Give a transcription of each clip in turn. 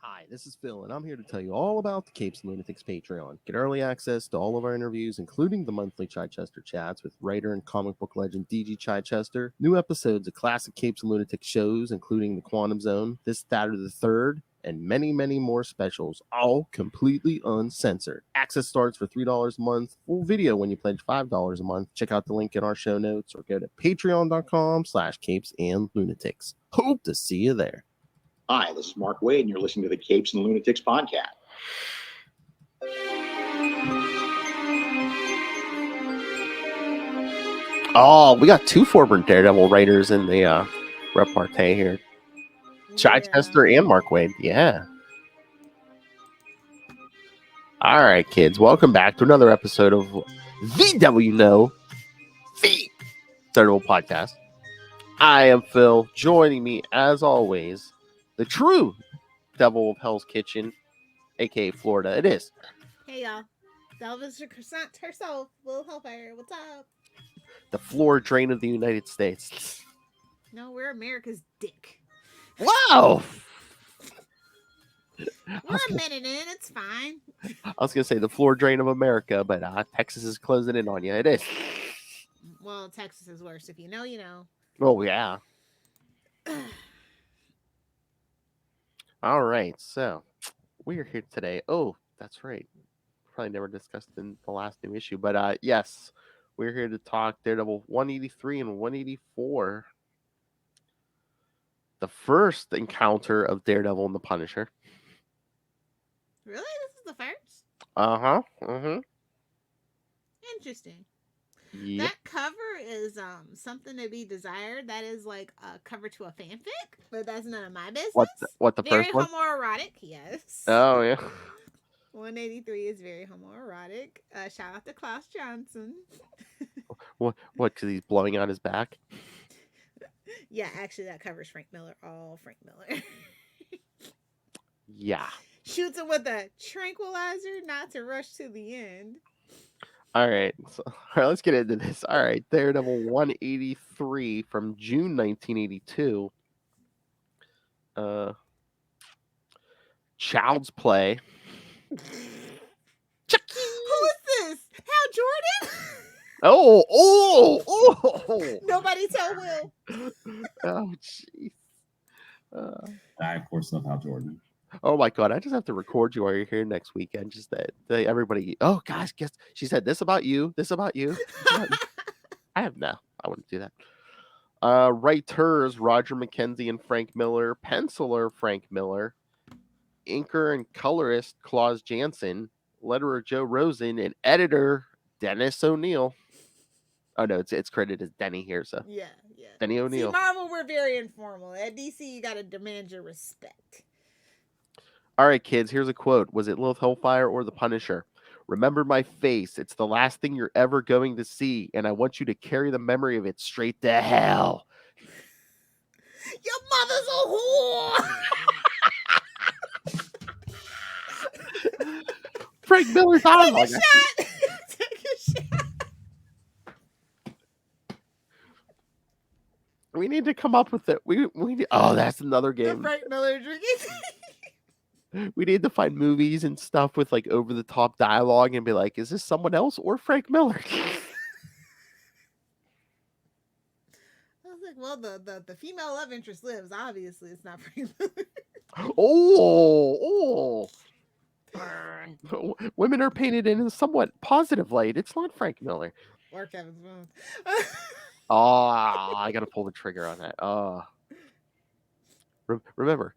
Hi, this is Phil, and I'm here to tell you all about the Capes and Lunatics Patreon. Get early access to all of our interviews, including the monthly Chichester chats with writer and comic book legend DG Chichester, new episodes of classic Capes and Lunatics shows, including The Quantum Zone, This, That, or the Third, and many, many more specials, all completely uncensored. Access starts for $3 a month, full video when you pledge $5 a month. Check out the link in our show notes or go to patreon.com/capesandlunatics. Hope to see you there. Hi, this is Mark Wade, and you're listening to the Capes and Lunatics podcast. Oh, we got two former Daredevil writers in the repartee here. Chichester and Mark Wade. Yeah. All right, kids. Welcome back to another episode of the Daredevil Podcast. I am Phil. Joining me, as always, the true Devil of Hell's Kitchen, a.k.a. Florida. It is. Hey, y'all. Delva's your croissant herself. Will Hellfire. What's up? The floor drain of the United States. No, we're America's dick. Wow. We're a minute in. It's fine. I was going to say the floor drain of America, but Texas is closing in on you. It is. Well, Texas is worse. If you know, you know. Oh, yeah. All right. So we are here today. Oh, that's right. Probably never discussed in the last new issue, but yes, we're here to talk Daredevil 183 and 184. The first encounter of Daredevil and the Punisher. Really? This is the first? Uh-huh. Mm-hmm. Interesting. Yep. That cover is something to be desired. That is like a cover to a fanfic, but that's none of my business. What the very first one? Homoerotic, yes. Oh, yeah. 183 is very homoerotic. Shout out to Klaus Johnson. What? Because he's blowing out his back? Yeah, actually, that covers Frank Miller. All Frank Miller. Yeah. Shoots him with a tranquilizer, not to rush to the end. All right. So, all right, let's get into this. All right. Daredevil 183 from June 1982. Child's Play. Chucky! Who is this? Hal Jordan? Oh! Nobody tell Will. Oh, jeez. I, of course, love Hal Jordan. Oh, my God. I just have to record you while you're here next weekend. Just that everybody, oh, guys, guess she said this about you, this about you. I wouldn't do that. Writers, Roger McKenzie and Frank Miller. Penciler, Frank Miller. Inker and colorist, Claus Jansen. Letterer, Joe Rosen. And editor, Dennis O'Neil. Oh, no, it's credited as Denny here, so. Yeah. Denny O'Neil. See, Marvel, we're very informal. At DC, you got to demand your respect. All right, kids, here's a quote. Was it Lilith Hellfire or the Punisher? Remember my face. It's the last thing you're ever going to see, and I want you to carry the memory of it straight to hell. Your mother's a whore! Frank Miller's dialogue. Take a shot! Take a shot! We need to come up with it. We need, oh, that's another The game. Frank Miller drinking. We need to find movies and stuff with like over the top dialogue and be like, is this someone else or Frank Miller? I was like, well, the female love interest lives. Obviously, it's not Frank Miller. Oh. Women are painted in a somewhat positive light. It's not Frank Miller. Or Kevin Smith. Oh, I gotta pull the trigger on that. Remember,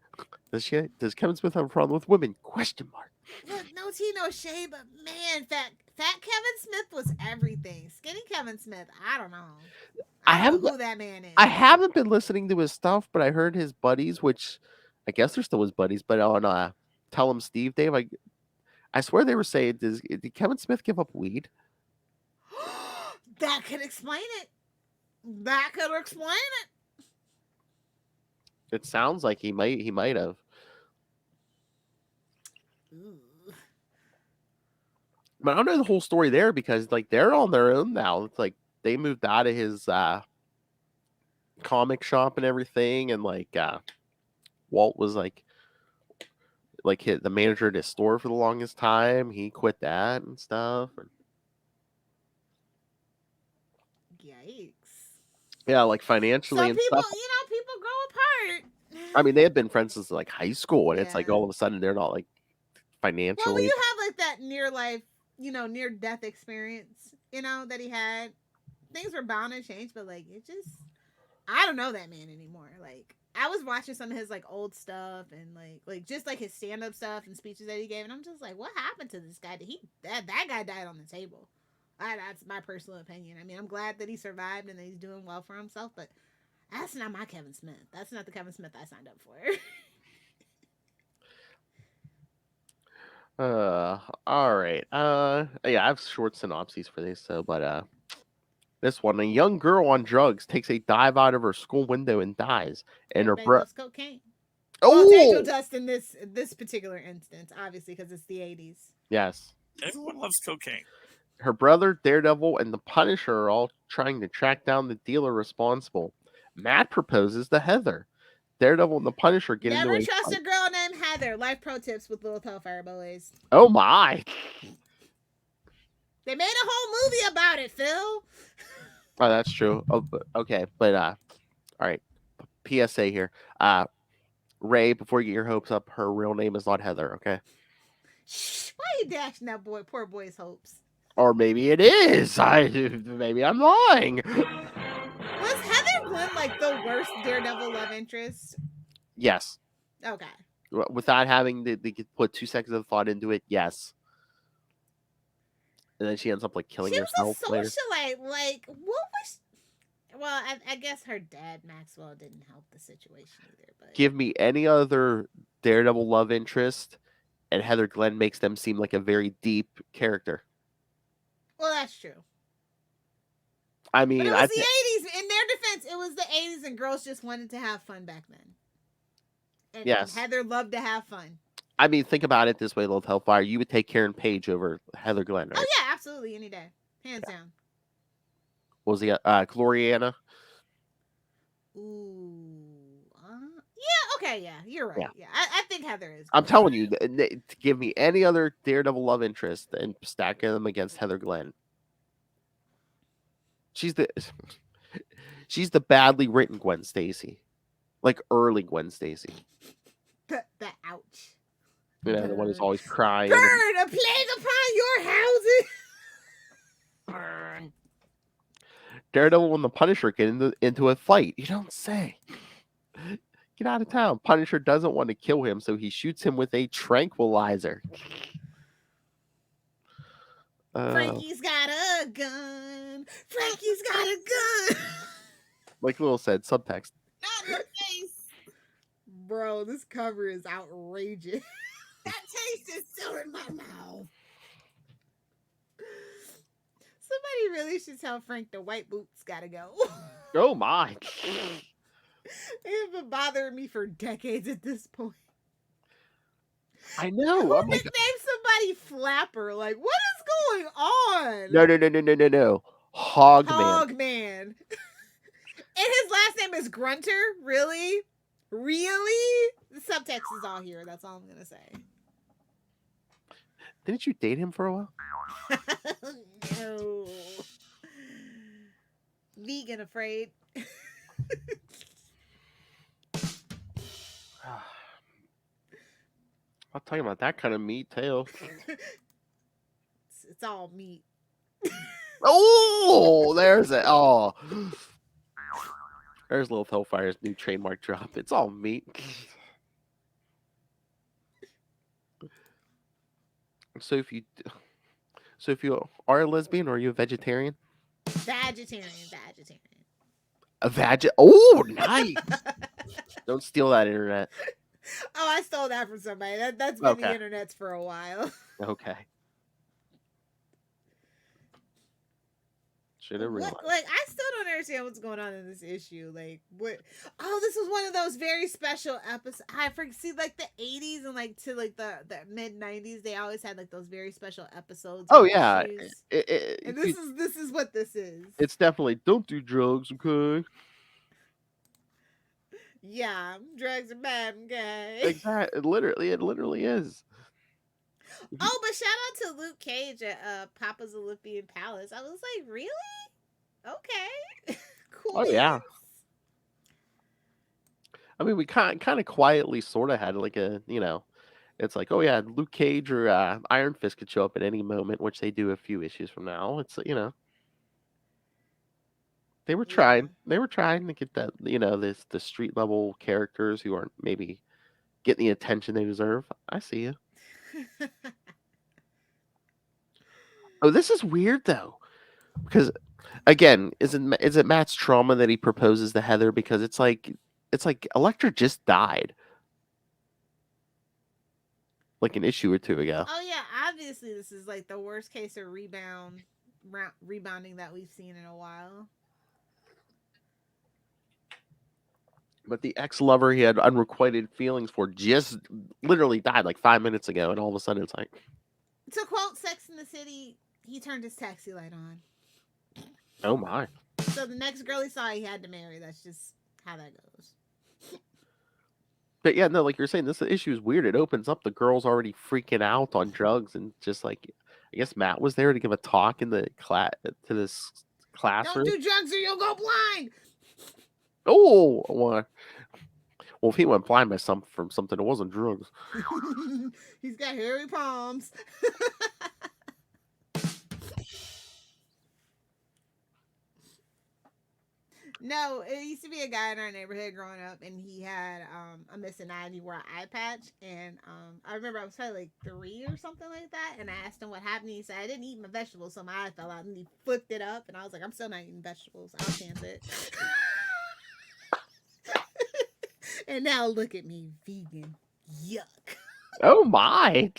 does Kevin Smith have a problem with women? Question mark. Look, no tea, no shade, but man, fat Kevin Smith was everything. Skinny Kevin Smith, I don't know. I don't know who that man is. I haven't been listening to his stuff, but I heard his buddies, which I guess they're still his buddies, but on Tell Him Steve, Dave, I swear they were saying, did Kevin Smith give up weed? That could explain it. That could explain it. It sounds like he might have. Ooh. But I don't know the whole story there because like they're on their own now. It's like they moved out of his comic shop and everything, and like Walt was like like the manager at his store for the longest time. He quit that and stuff. Yikes. Yeah, like So financially and people, stuff. people grow apart. I mean, they had been friends since like high school, and it's like Yeah. all of a sudden they're not like Well, financially. when you have like that near life, near death experience, that he had, things were bound to change, but like it just, I don't know that man anymore. Like I was watching some of his like old stuff and like just like his stand up stuff and speeches that he gave, and I'm just like, what happened to this guy? That guy died on the table. That's my personal opinion. I mean, I'm glad that he survived and that he's doing well for himself, but that's not my Kevin Smith. That's not the Kevin Smith I signed up for. All right. Yeah, I have short synopses for this, but this one: a young girl on drugs takes a dive out of her school window and dies, and Everybody her loves cocaine. Well, it's angel oh dust in this particular instance, obviously, because it's the 80s. yes, Everyone loves cocaine. her brother Daredevil and the Punisher are all trying to track down the dealer responsible. Matt proposes to Heather. Daredevil and the Punisher get Never into a trust fight. a girl named Heather. Life pro tips with Little Hellfire Boys. Oh my! They made a whole movie about it, Phil. Oh, that's true. Oh, okay, but all right. PSA here. Ray, before you get your hopes up, her real name is not Heather. Okay. Shh, why are you dashing that poor boy's hopes? Or maybe it is. Maybe I'm lying. Was Heather Glenn like the worst Daredevil love interest? Yes. Okay. Without having to put 2 seconds of thought into it, yes. And then she ends up like killing She herself was a later. socialite. Like, what was? Well, I guess her dad Maxwell didn't help the situation either. But Give me any other Daredevil love interest, and Heather Glenn makes them seem like a very deep character. well, that's true. I But mean, it was the 80s. In their defense, it was the 80s, and girls just wanted to have fun back then. And, Yes. and Heather loved to have fun. I mean, think about it this way, Little Hellfire. You would take Karen Page over Heather Glenn, right? Oh yeah, absolutely, any day, hands down. What was the Gloriana? Ooh, yeah, okay, yeah, you're right. Yeah, I think Heather is. I'm good. telling you, to give me any other Daredevil love interest and stack them against Heather Glenn. She's the badly written Gwen Stacy, like early Gwen Stacy. the ouch. You know, the one who's always crying. Burn a plague upon your houses. Burn. Daredevil and the Punisher get into a fight. You don't say. Get out of town. Punisher doesn't want to kill him, so he shoots him with a tranquilizer. Frankie's got a gun. Frankie's got a gun. Like Lil said, subtext. Not in the face. Bro, this cover is outrageous. That taste is still in my mouth. Somebody really should tell Frank the white boots gotta go. Oh my. They've been bothering me for decades at this point. I know. Who I'm like, nicknamed somebody Flapper? Like, what is going on? no. Hogman. Hogman. And his last name is Grunter? Really? Really? The subtext is all here. That's all I'm going to say. Didn't you date him for a while? No. Vegan afraid. I'll tell you about that kind of meat tail. It's all meat. Oh, there's it. Oh. There's Little Hellfire's new trademark drop. It's all meat. So if you are a lesbian, or are you a vegetarian? Vegetarian. A Oh, nice. Don't steal that internet. Oh, I stole that from somebody. That's been the Okay. internet's for a while. Okay. Should have realized. Like, I still don't understand what's going on in this issue. Like, what? Oh, this was one of those very special episodes. I see, like the 80s and like to like the mid 90s, they always had like those very special episodes. Oh of yeah. issues. And this is what this is. It's definitely don't do drugs, okay? Yeah, drugs are bad, okay. Exactly. It literally is. Oh, but shout out to Luke Cage at Papa's Olympian Palace. I was like, really? Okay. Cool Oh yeah. beans. I mean, we kind of quietly sort of had like a, it's like, oh yeah, Luke Cage or Iron Fist could show up at any moment, which they do a few issues from now. It's they were Yeah. trying to get that, the street level characters who aren't maybe getting the attention they deserve. I see you. Oh, this is weird though, because again, is it Matt's trauma that he proposes to Heather, because it's like Elektra just died like an issue or two ago. Oh yeah, obviously this is like the worst case of rebounding that we've seen in a while. But the ex-lover he had unrequited feelings for just literally died like 5 minutes ago, and all of a sudden it's like, To quote Sex in the City, he turned his taxi light on. oh my. So the next girl he saw, he had to marry. That's just how that goes. But yeah, no, like you're saying, this issue is weird. It opens up, the girl's already freaking out on drugs, and just like, I guess Matt was there to give a talk in the class to this classroom. Don't do drugs or you'll go blind. Oh, well, if he went blind by from something, it wasn't drugs. He's got hairy palms. No, it used to be a guy in our neighborhood growing up, and he had a missing eye, and he wore an eye patch. And I remember I was probably like 3 or something like that, and I asked him what happened. He said, I didn't eat my vegetables, so my eye fell out, and he flipped it up, and I was like, I'm still not eating vegetables. I'll chance it. And now look at me, vegan. Yuck. Oh my.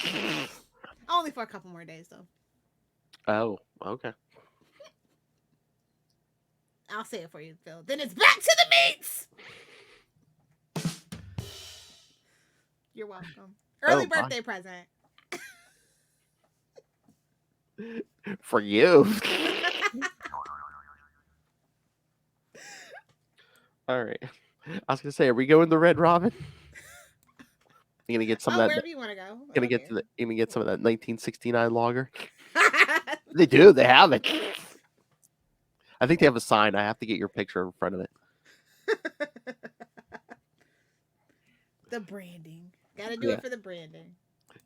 Only for a couple more days, though. Oh, okay. I'll say it for you, Phil. Then it's back to the meats. You're welcome. Early birthday present. For you. All right. I was gonna say, are we going to Red Robin? You gonna get some of that? Wherever you want to go. Gonna get some of that 1969 lager. They do. They have it. I think they have a sign. I have to get your picture in front of it. The branding. Gotta do it for the branding.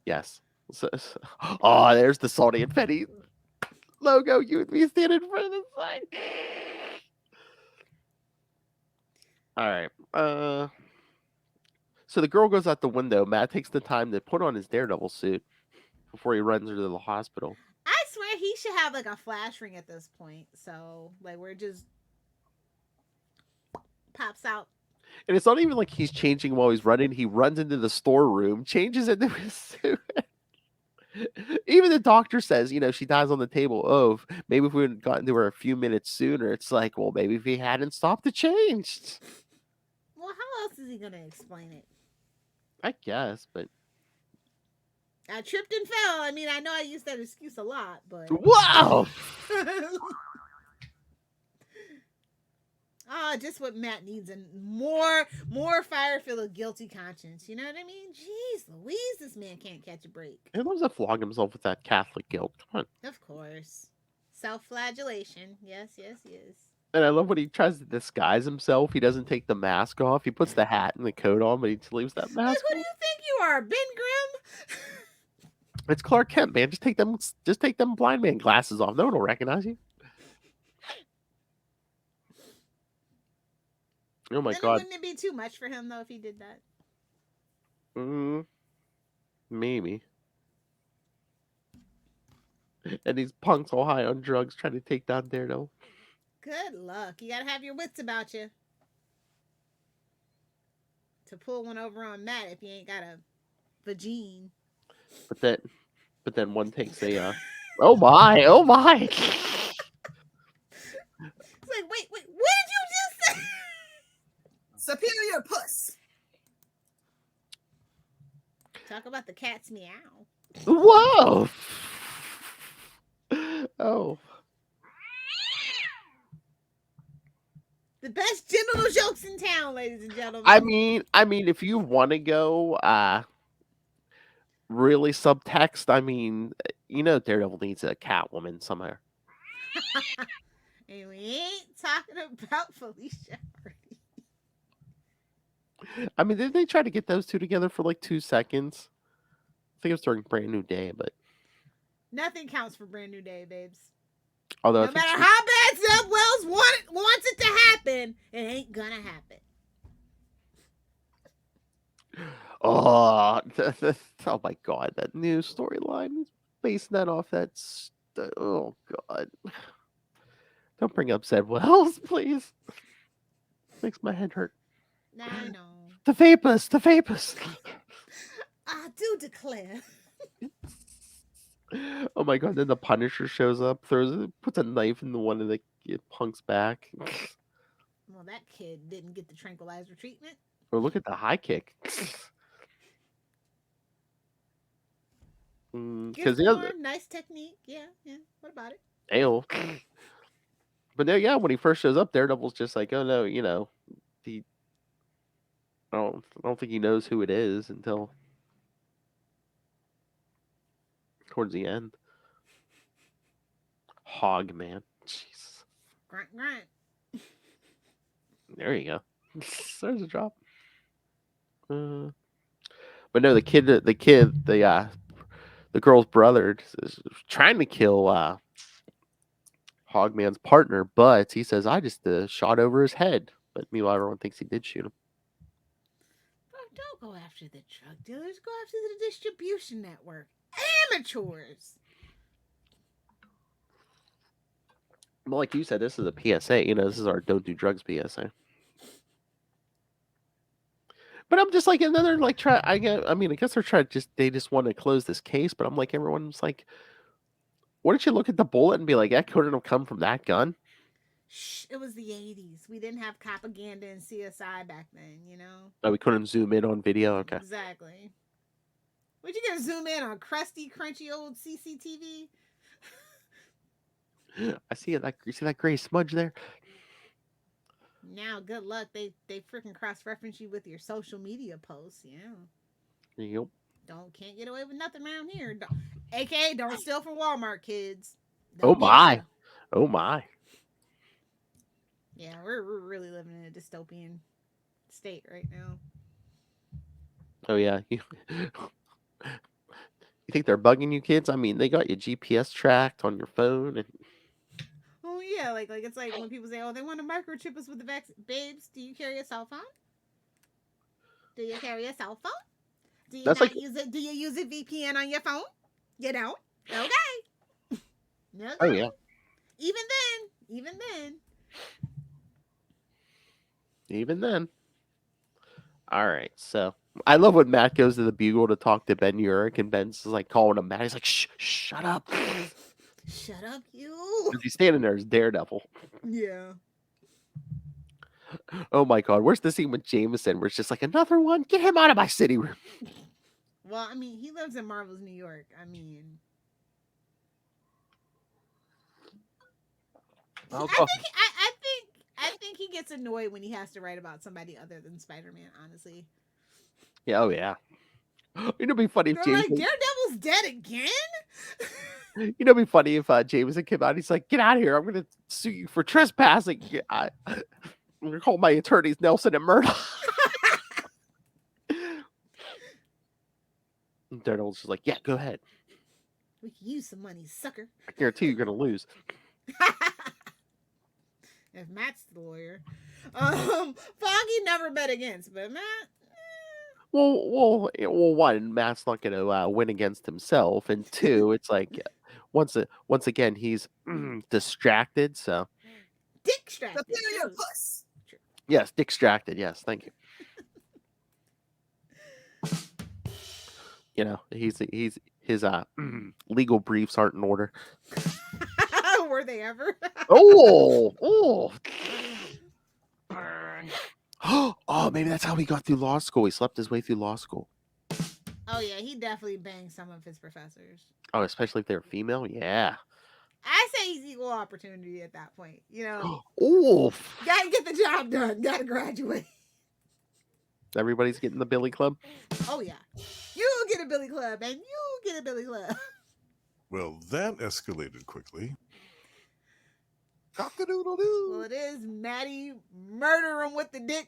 Yes. Oh, there's the Salty and Petty logo. You would be standing in front of the sign. All right. So the girl goes out the window. Matt takes the time to put on his Daredevil suit before he runs her to the hospital. I swear he should have like a flash ring at this point. So like we're just pops out. And it's not even like he's changing while he's running. He runs into the storeroom, changes into his suit. Even the doctor says, she dies on the table. Oh, maybe if we had gotten to her a few minutes sooner. It's like, well, maybe if he hadn't stopped, it changed. Well, how else is he gonna explain it? I guess, but I tripped and fell. I mean, I know I use that excuse a lot, but wow. Just what Matt needs, and more fire feel a guilty conscience. You know what I mean? Jeez Louise, this man can't catch a break. He loves to flog himself with that Catholic guilt. Come on. Of course. Self-flagellation. Yes. And I love when he tries to disguise himself. He doesn't take the mask off. He puts the hat and the coat on, but he leaves that mask Like, who do on. you think you are, Ben Grimm? It's Clark Kent, man. Just take them blind man glasses off. No one will recognize you. Oh my God. Wouldn't it be too much for him though if he did that? Maybe. And these punks all high on drugs trying to take down Daredevil. Good luck. You gotta have your wits about you to pull one over on Matt if you ain't got a vagine. But then one takes a oh my. It's like, wait, what did you just say? Superior puss. Talk about the cat's meow. Whoa. Oh. The best genital jokes in town, ladies and gentlemen. I mean, if you want to go really subtext, I mean, Daredevil needs a Catwoman somewhere. And we ain't talking about Felicia Hardy. I mean, did they try to get those two together for like 2 seconds? I think it was during Brand New Day, but Nothing counts for Brand New Day, babes. although No matter how bad Zeb Wells wants it to happen, it ain't gonna happen. oh my God, that new storyline is basing that off. Oh God, don't bring up Zeb Wells, please. Makes my head hurt. I know. The Vapors. I do declare. Oh my God! Then the Punisher shows up, puts a knife in one of the punk's back. Well, that kid didn't get the tranquilizer treatment. Or look at the high kick. Because Good form, nice technique. Yeah. What about it? Ayo. But no, yeah, when he first shows up, Daredevil's just like, oh no, I don't think he knows who it is until towards the end. Hog man. Jeez. Grunt. There you go. There's a drop. But no, the girl's brother is trying to kill Hogman's partner, but he says, I just shot over his head. But meanwhile, everyone thinks he did shoot him. Bro, don't go after the drug dealers. Go after the distribution network. Amateurs. Well, like you said, this is a PSA. This is our don't do drugs PSA. But I'm just like another like try. I guess they just want to close this case. But I'm like, everyone's like, why don't you look at the bullet and be like, that couldn't have come from that gun? Shh, it was the 80s. We didn't have propaganda and CSI back then, Oh, we couldn't zoom in on video. Okay. Exactly. Would you gonna zoom in on crusty, crunchy old CCTV? I see it. You see that gray smudge there? Now, good luck. They freaking cross-reference you with your social media posts. Yeah. Yep. Can't get away with nothing around here. AKA, don't steal from Walmart, kids. Oh my. Oh my. Yeah, we're really living in a dystopian state right now. Oh yeah. You think they're bugging you, kids? I mean, they got your GPS tracked on your phone and. Oh yeah, like it's like when people say, "Oh, they want to microchip us with the vaccine." Babes, do you carry a cell phone? Do you carry a cell phone? Do you use it? Do you use a VPN on your phone? You don't? Okay. Okay. Oh yeah. Even then. All right. So I love when Matt goes to the Bugle to talk to Ben Urich, and Ben's like calling him Matt. He's like, shut up. Shut up, you. Because he's standing there as Daredevil. Yeah. Oh my God. Where's the scene with Jameson where it's just like, another one? Get him out of my city room. Well, I mean, he lives in Marvel's New York. I mean, I think he gets annoyed when he has to write about somebody other than Spider-Man, honestly. Yeah, oh yeah. It'd be funny if They're like, Daredevil's dead again? It'd be funny if Jameson came out. He's like, get out of here. I'm going to sue you for trespassing. I'm going to call my attorneys Nelson and Murdock. Daredevil's just like, yeah, go ahead. We can use some money, sucker. I guarantee you're going to lose. If Matt's the lawyer. Foggy never bet against, but Matt... Well, one, Matt's not going to win against himself, and two, it's like once again he's distracted. So, distracted. Superior puss. Yes, distracted. Yes, thank you. His legal briefs aren't in order. Were they ever? Oh. Oh, maybe that's how he got through law school. He slept his way through law school. Oh yeah, he definitely banged some of his professors. Oh, especially if they're female. Yeah, I say he's equal opportunity at that point. You know, Oof. gotta get the job done. Gotta graduate. Everybody's getting the Billy Club. Oh yeah, you get a Billy Club, and you get a Billy Club. Well, that escalated quickly. Cock-a-doodle-doo. Well, it is Maddie murder him with the dick.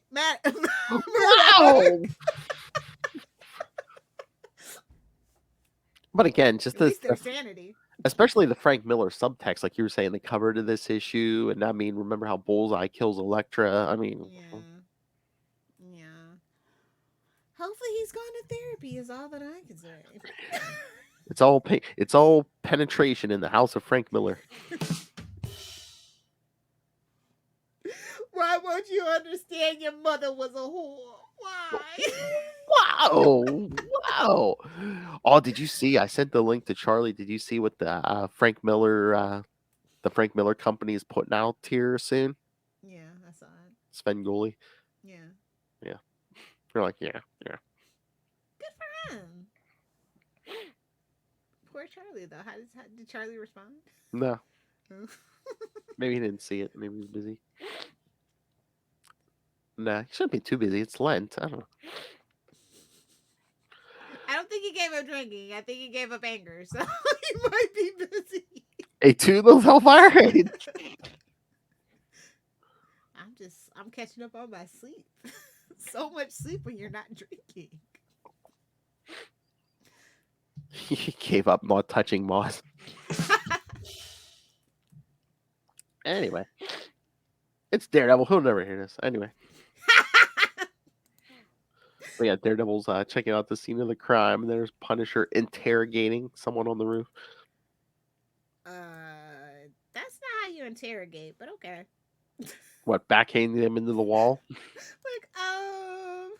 Wow. But again, just At the least their sanity. especially the Frank Miller subtext, like you were saying, the cover to this issue, and I mean, remember how Bullseye kills Elektra? I mean, Yeah. Hopefully he's gone to therapy is all that I can say. it's all penetration in the house of Frank Miller. Why won't you understand your mother was a whore? Why? Wow. Oh, did you see? I sent the link to Charlie. Did you see what the Frank Miller company is putting out here soon? Yeah, I saw it. Svengoolie. Yeah. You're like, yeah. Good for him. Poor Charlie though. How did Charlie respond? No, Oh. maybe he didn't see it. Maybe he was busy. Nah, he shouldn't be too busy. It's Lent. I don't know. I don't think he gave up drinking. I think he gave up anger. So he might be busy. Hey, two little hellfire. I'm catching up on my sleep. So much sleep when you're not drinking. He gave up not touching Moss. Anyway, it's Daredevil. He'll never hear this. Anyway. But yeah, Daredevil's checking out the scene of the crime, and there's Punisher interrogating someone on the roof. That's not how you interrogate, but okay. What, backhanding them into the wall? Like, who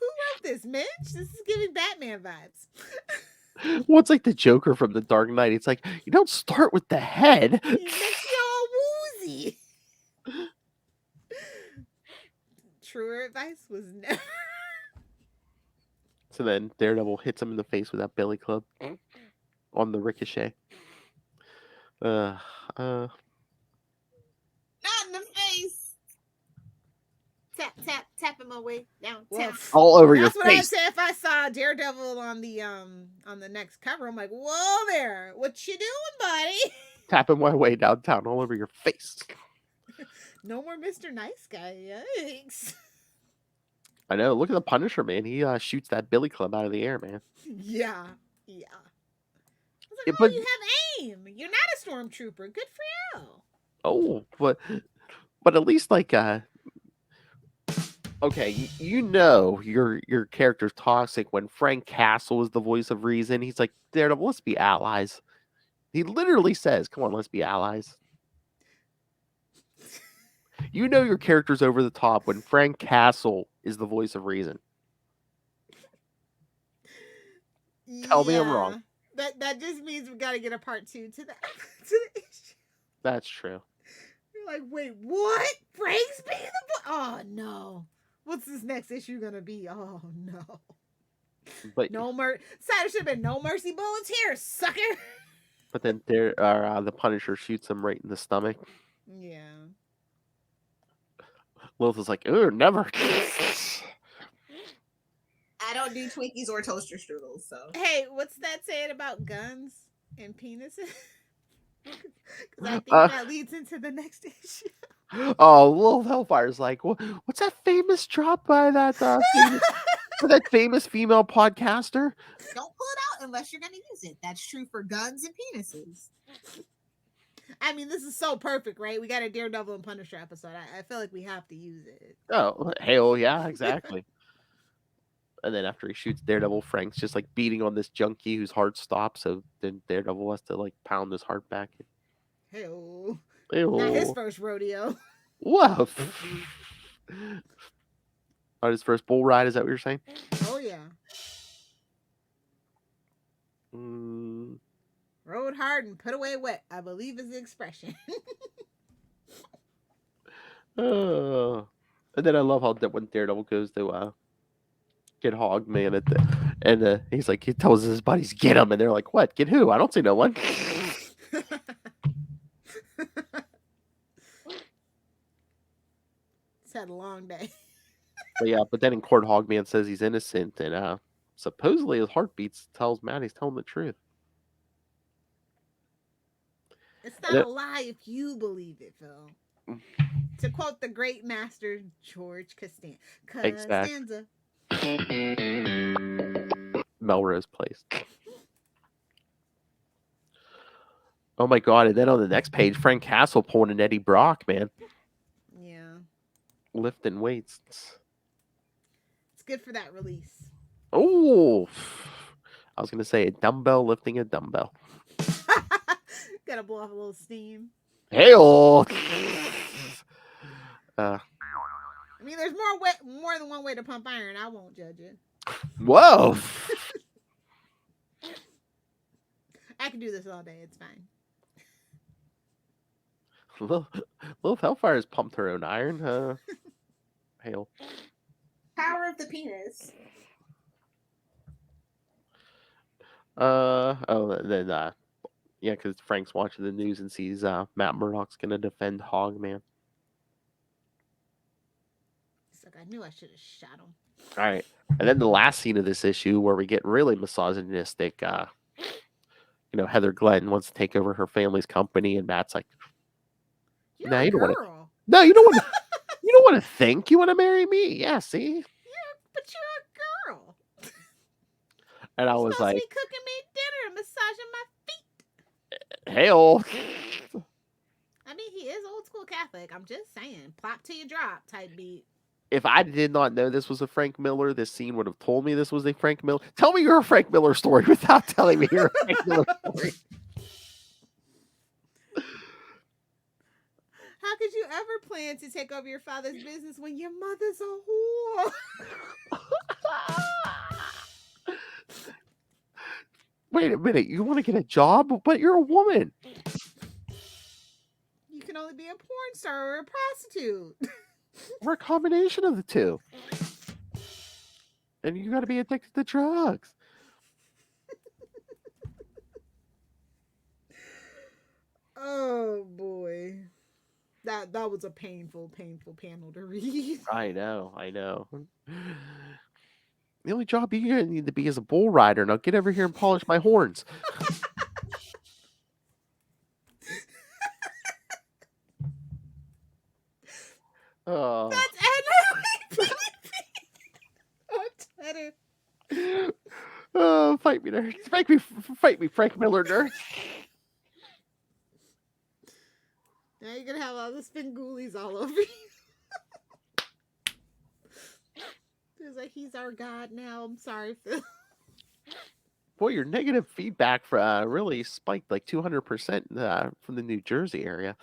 wrote this, Mitch? This is giving Batman vibes. Well, it's like the Joker from The Dark Knight. It's like, you don't start with the head. It makes you all woozy. Truer advice was never. So then Daredevil hits him in the face with that billy club on the ricochet. Not in the face. Tapping my way down. All over your That's what I'd face. say if I saw Daredevil on the next cover. I'm like, whoa there, what you doing, buddy? Tapping my way downtown all over your face. No more Mr. Nice Guy. Yikes. I know. Look at the Punisher, man. He shoots that billy club out of the air, man. Yeah. I was like, Yeah, oh, but- you have aim. You're not a stormtrooper. Good for you. Oh, but at least like okay, you know your character's toxic when Frank Castle is the voice of reason. He's like, Daredevil, let's be allies. He literally says, come on, let's be allies. You know your character's over the top when Frank Castle is the voice of reason. Tell me I'm wrong. That just means we got to get a part 2 to the issue. That's true. You're like, wait, what? Frank's being the oh no. What's this next issue gonna be? Oh no. But No mercy. Should have been no mercy bullets here, sucker. but then the Punisher shoots him right in the stomach. Yeah. Lilith is like, oh, never. I don't do Twinkies or toaster strudels, so. Hey, what's that saying about guns and penises? Because I think that leads into the next issue. Oh, Lilith Hellfire's like, what's that famous drop by that famous female podcaster? Don't pull it out unless you're going to use it. That's true for guns and penises. I mean, this is so perfect, right? We got a Daredevil and Punisher episode. I feel like we have to use it. Oh, hell yeah, exactly. And then after he shoots Daredevil, Frank's just like beating on this junkie whose heart stops. So then Daredevil has to like pound his heart back. Hell. Ew. Not his first rodeo. Woof. On his first bull ride, is that what you're saying? Oh, yeah. Rode hard and put away wet, I believe is the expression. And then I love how that when Daredevil goes to get Hogman and he's like, he tells his buddies, get him, and they're like, what? Get who? I don't see no one. had a long day. But then in court, Hogman says he's innocent, and supposedly his heartbeat tells Matt he's telling the truth. It's not a lie if you believe it, Phil. To quote the great master George Costanza. Melrose Place. Oh my god! And then on the next page, Frank Castle pulling an Eddie Brock, man. Yeah. Lifting weights. It's good for that release. Oh, I was gonna say a dumbbell lifting a dumbbell. Gotta blow off a little steam. Hey-oh. I mean, there's more than one way to pump iron. I won't judge it. Whoa. I can do this all day. It's fine. Lilith Hellfire has pumped her own iron. Hail. Power of the penis. Yeah, because Frank's watching the news and sees Matt Murdock's gonna defend Hogman. It's like, I knew I should have shot him. All right, and then the last scene of this issue where we get really misogynistic. Heather Glenn wants to take over her family's company, and Matt's like, You're "No, a you don't want to. girl. No, you don't want to. You don't want to think. You want to marry me? Yeah, see." But you're a girl. And I You're was supposed like, to be cooking me dinner and massaging my feet. "Hail." I mean, he is old school Catholic. I'm just saying, plop till you drop type beat. If I did not know this was a Frank Miller, this scene would have told me this was a Frank Miller. Tell me your Frank Miller story without telling me your Frank Miller story. How could you ever plan to take over your father's business when your mother's a whore? Wait a minute, you want to get a job, but you're a woman. You can only be a porn star or a prostitute. We're a combination of the two. And you got to be addicted to drugs. Oh boy. That was a painful panel to read. I know. The only job you're going to need to be is a bull rider. Now get over here and polish my horns. Oh. That's Edna. On Twitter. Oh, fight me, nerd. Fight me, Frank Miller, nerd. Now you're gonna have all the spingoolies all over you. It's like, he's our god now. I'm sorry, Phil. Boy, your negative feedback really spiked like 200% from the New Jersey area.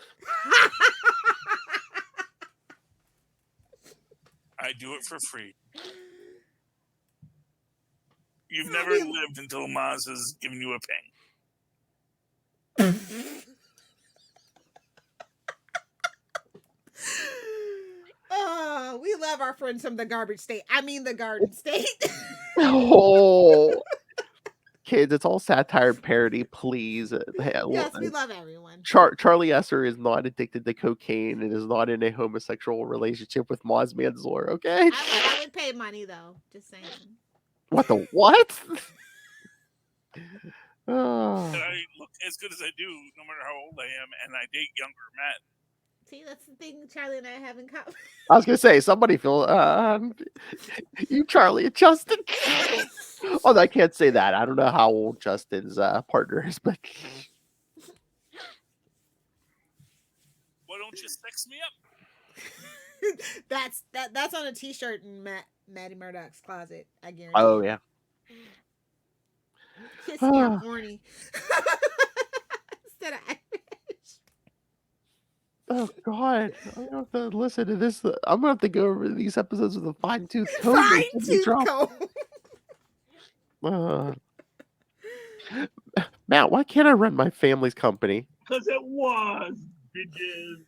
I do it for free. You've never lived until Maz has given you a ping. Oh, we love our friends from the garbage state. I mean the Garden State. Oh, kids, it's all satire and parody, please. Yes, we love everyone. Charlie Esser is not addicted to cocaine and is not in a homosexual relationship with Maz Manzor, okay? I would pay money, though. Just saying. What the what? And I look as good as I do, no matter how old I am, and I date younger men. See, that's the thing Charlie and I have in common. I was gonna say, somebody feel you, Charlie, and Justin. Oh, I can't say that. I don't know how old Justin's partner is, but Why don't you sex me up? that's on a T-shirt in Maddie Murdock's closet. I guarantee. oh yeah. Kiss me, I'm horny. Instead of Irish. Oh God, I'm gonna have to listen to this. I'm gonna have to go over these episodes with a fine-tooth comb. Fine-tooth comb. Matt, why can't I run my family's company? Because it was, bitches.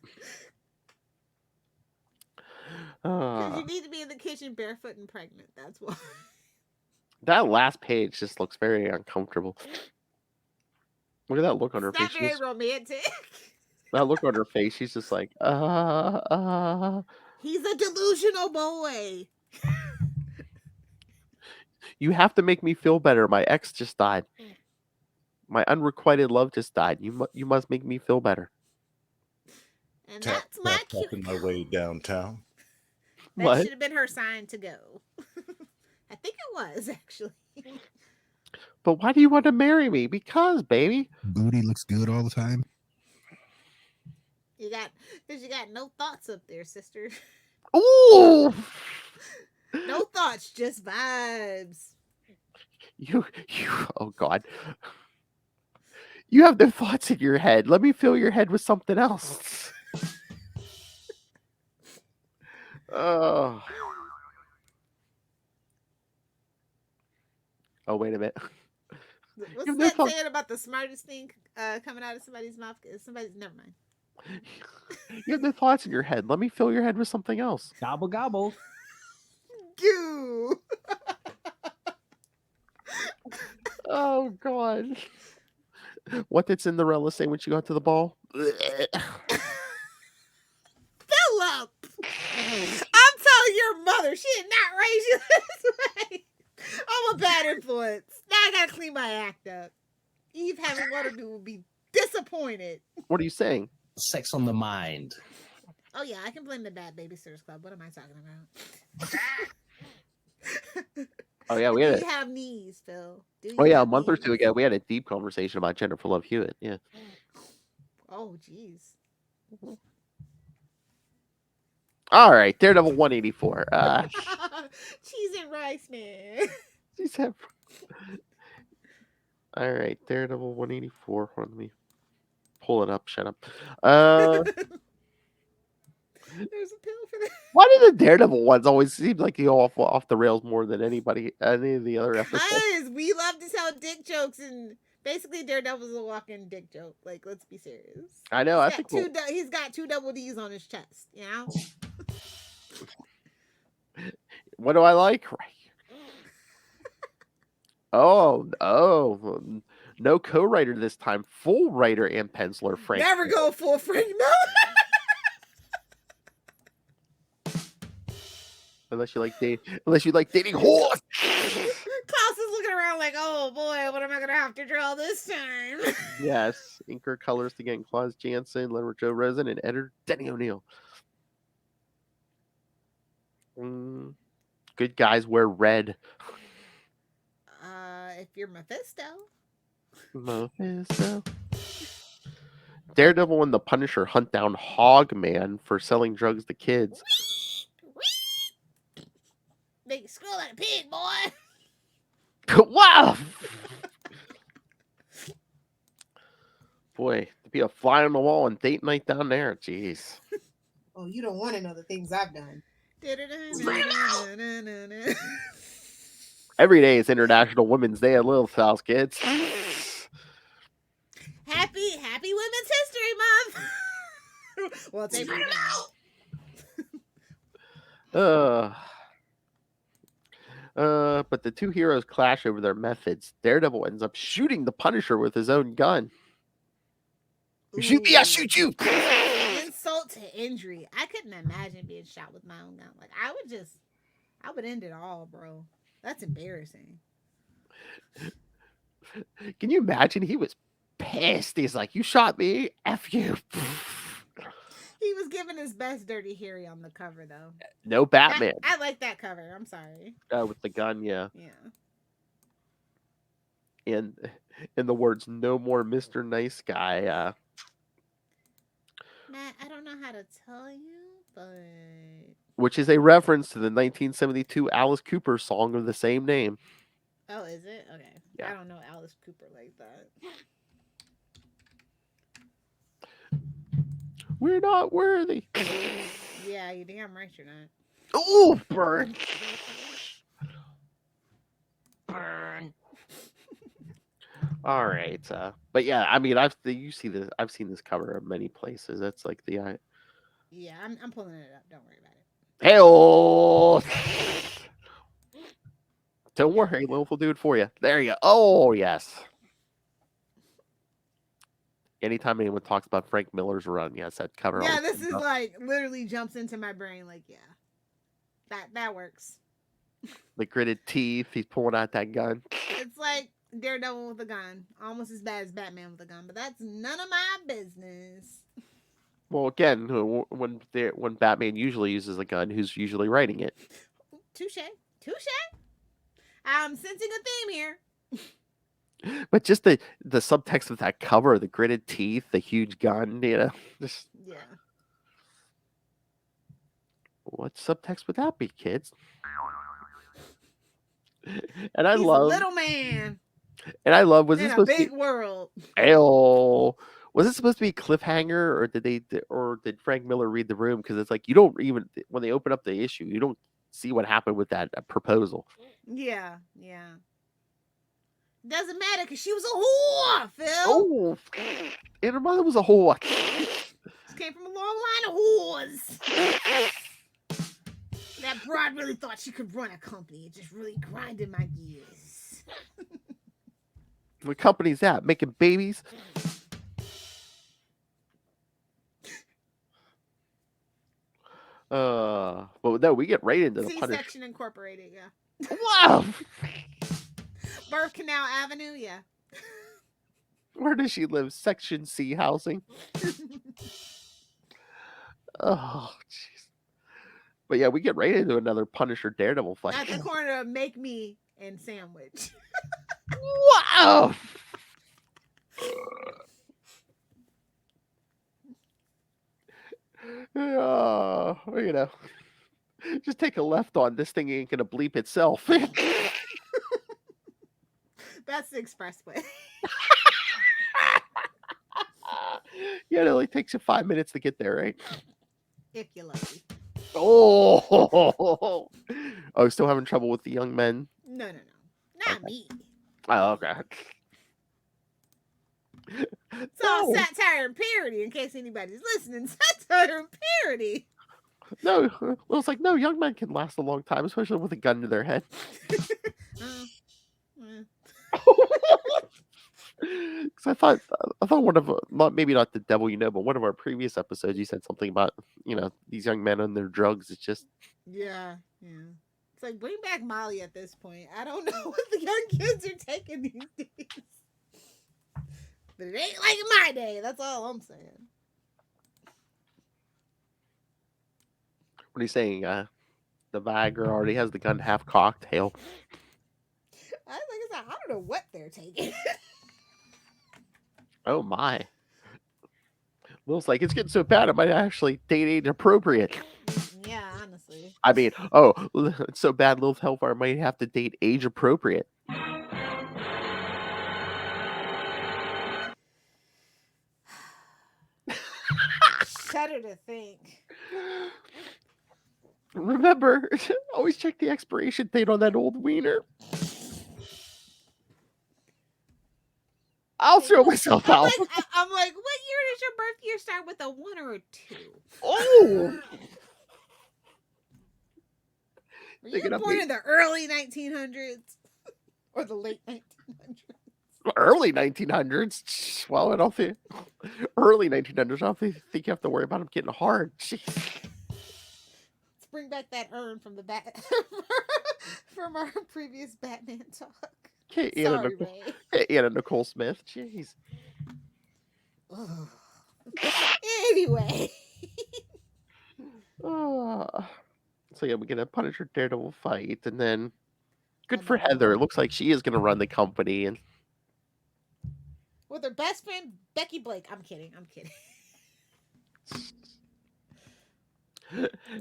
Because you need to be in the kitchen barefoot and pregnant. That's why. That last page just looks very uncomfortable. Look at that look on her face. Not very romantic. That look on her face. She's just like, He's a delusional boy. You have to make me feel better. My ex just died. My unrequited love just died. You must make me feel better. And Tap, that's my tap, tapping cute. my way downtown. That What? should have been her sign to go. I think it was, actually. But why do you want to marry me? Because, baby. Booty looks good all the time. You got no thoughts up there, sister. Ooh! No thoughts, just vibes. You, oh God. You have no thoughts in your head. Let me fill your head with something else. Oh. Oh, wait a minute. What's You've no that thought- saying about the smartest thing coming out of somebody's mouth? Never mind. You have no thoughts in your head. Let me fill your head with something else. Gobble gobble. Goo. Oh God. What did Cinderella say when she got to the ball? Philip! I'm telling your mother, she did not raise you this way. I'm a bad influence. Now I gotta clean my act up. Eve having what to do would be disappointed. What are you saying? Sex on the mind. Oh yeah, I can blame the Bad Babysitters Club. What am I talking about? Oh yeah, we Do had you have knees, Phil? Do you Oh yeah, a have month or two knees? ago, we had a deep conversation about Jennifer Love Hewitt. Yeah. Oh jeez. All right, Daredevil 184. Cheese and rice, man. She said. All right, Daredevil 184. Hold on, let me pull it up. Shut up. There's a pill for that. Why do the Daredevil ones always seem like they go off the rails more than any of the other episodes? Because we love to tell dick jokes, and basically Daredevil's a walking dick joke. Like, let's be serious. I know. I think He's got two double D's on his chest. You know. what do I like? Right. Oh, no co-writer this time. Full writer and penciler Frank. Never go full Frank Miller. Unless you like dating whores. Klaus is looking around like, oh boy, what am I gonna have to draw this time? Yes, inker colors again. Claus Jansen, Leonard Joe Rosen, and editor Denny O'Neil. Good guys wear red. If you're Mephisto. Mephisto. Daredevil and the Punisher hunt down Hogman for selling drugs to kids. Make you squeal like a pig, boy. Wow! Boy, to be a fly on the wall on date night down there, jeez. Oh, you don't want to know the things I've done. Every day is International Women's Day at Lilith House, kids. Happy Women's History Month. Well, it's April now. But the two heroes clash over their methods. Daredevil ends up shooting the Punisher with his own gun. You shoot me, I shoot you. Insult to injury. I couldn't imagine being shot with my own gun. Like, I would end it all, bro. That's embarrassing. Can you imagine? He was pissed. He's like, you shot me, F you. He was giving his best Dirty Harry on the cover, though. No Batman. I like that cover. I'm sorry. With the gun, yeah. Yeah. And in the words, no more Mr. Nice Guy. Matt, I don't know how to tell you, but... Which is a reference to the 1972 Alice Cooper song of the same name. Oh, is it? Okay. Yeah. I don't know Alice Cooper like that. We're not worthy. Yeah, you damn right you're not. Ooh, burn. Burn. All right. But yeah, I mean, I've seen this cover of many places. That's like the Yeah, I'm pulling it up. Don't worry about it. Hey-oh! Don't worry, Lilith will do it for you. There you go. Oh, yes. Anytime anyone talks about Frank Miller's run, yes, that cover. Yeah, always this comes is up. like literally jumps into my brain. Like, yeah, that works. The gritted teeth. He's pulling out that gun. It's like Daredevil with a gun, almost as bad as Batman with a gun, but that's none of my business. Well, again, when Batman usually uses a gun, who's usually writing it? Touche. I'm sensing a theme here. But just the subtext of that cover, the gritted teeth, the huge gun, just Yeah. what subtext would that be, kids? And I He's love a little man was this in a supposed to big be world. was this supposed to be cliffhanger, or did Frank Miller read the room? Because it's like you don't even, when they open up the issue, you don't see what happened with that proposal. Yeah. Doesn't matter because she was a whore, Phil. Oh, and her mother was a whore. She came from a long line of whores. That broad really thought she could run a company. It just really grinded my gears. What company's that? Making babies? But no, we get right into the Punisher. C-section Incorporated, yeah. Wow. Birth Canal Avenue, yeah. Where does she live? Section C housing. Oh, jeez. But yeah, we get right into another Punisher Daredevil fight. At the corner of Make Me and Sandwich. Wow. Just take a left on this thing, ain't gonna bleep itself. That's the expressway. Yeah, it only takes you 5 minutes to get there, right? If you're lucky. Oh, still having trouble with the young men? No. Not me. Oh, okay. It's all satire and parody, in case anybody's listening. Satire and parody. No, well, it's like, no, young men can last a long time, especially with a gun to their head. Because I thought one of, maybe not the devil, but one of our previous episodes, you said something about, these young men on their drugs. It's just, yeah. It's like, bring back Molly at this point. I don't know what the young kids are taking these days, but it ain't like in my day. That's all I'm saying. what are you saying? The Viagra already has the gun half cocked. Hell, I don't know what they're taking. oh my. Lil's like, it's getting so bad, it might actually date age appropriate. Yeah, honestly. I mean, it's so bad, Lil's Hellfire might have to date age appropriate. Shudder to think. Remember, always check the expiration date on that old wiener. I'll throw myself out. I'm like, what year does your birth year start with, a 1 or a 2? Oh! Were you born in the early 1900s or the late 1900s? Early 1900s? Well, I don't think early 1900s. I don't think you have to worry about them getting hard. Jeez. Let's bring back that urn from the from our previous Batman talk. Okay, Anna Nicole Smith. Jeez. Anyway. So yeah, we get a Punisher Daredevil fight, and then good for Heather. It looks like she is going to run the company, and with her best friend Becky Blake. I'm kidding.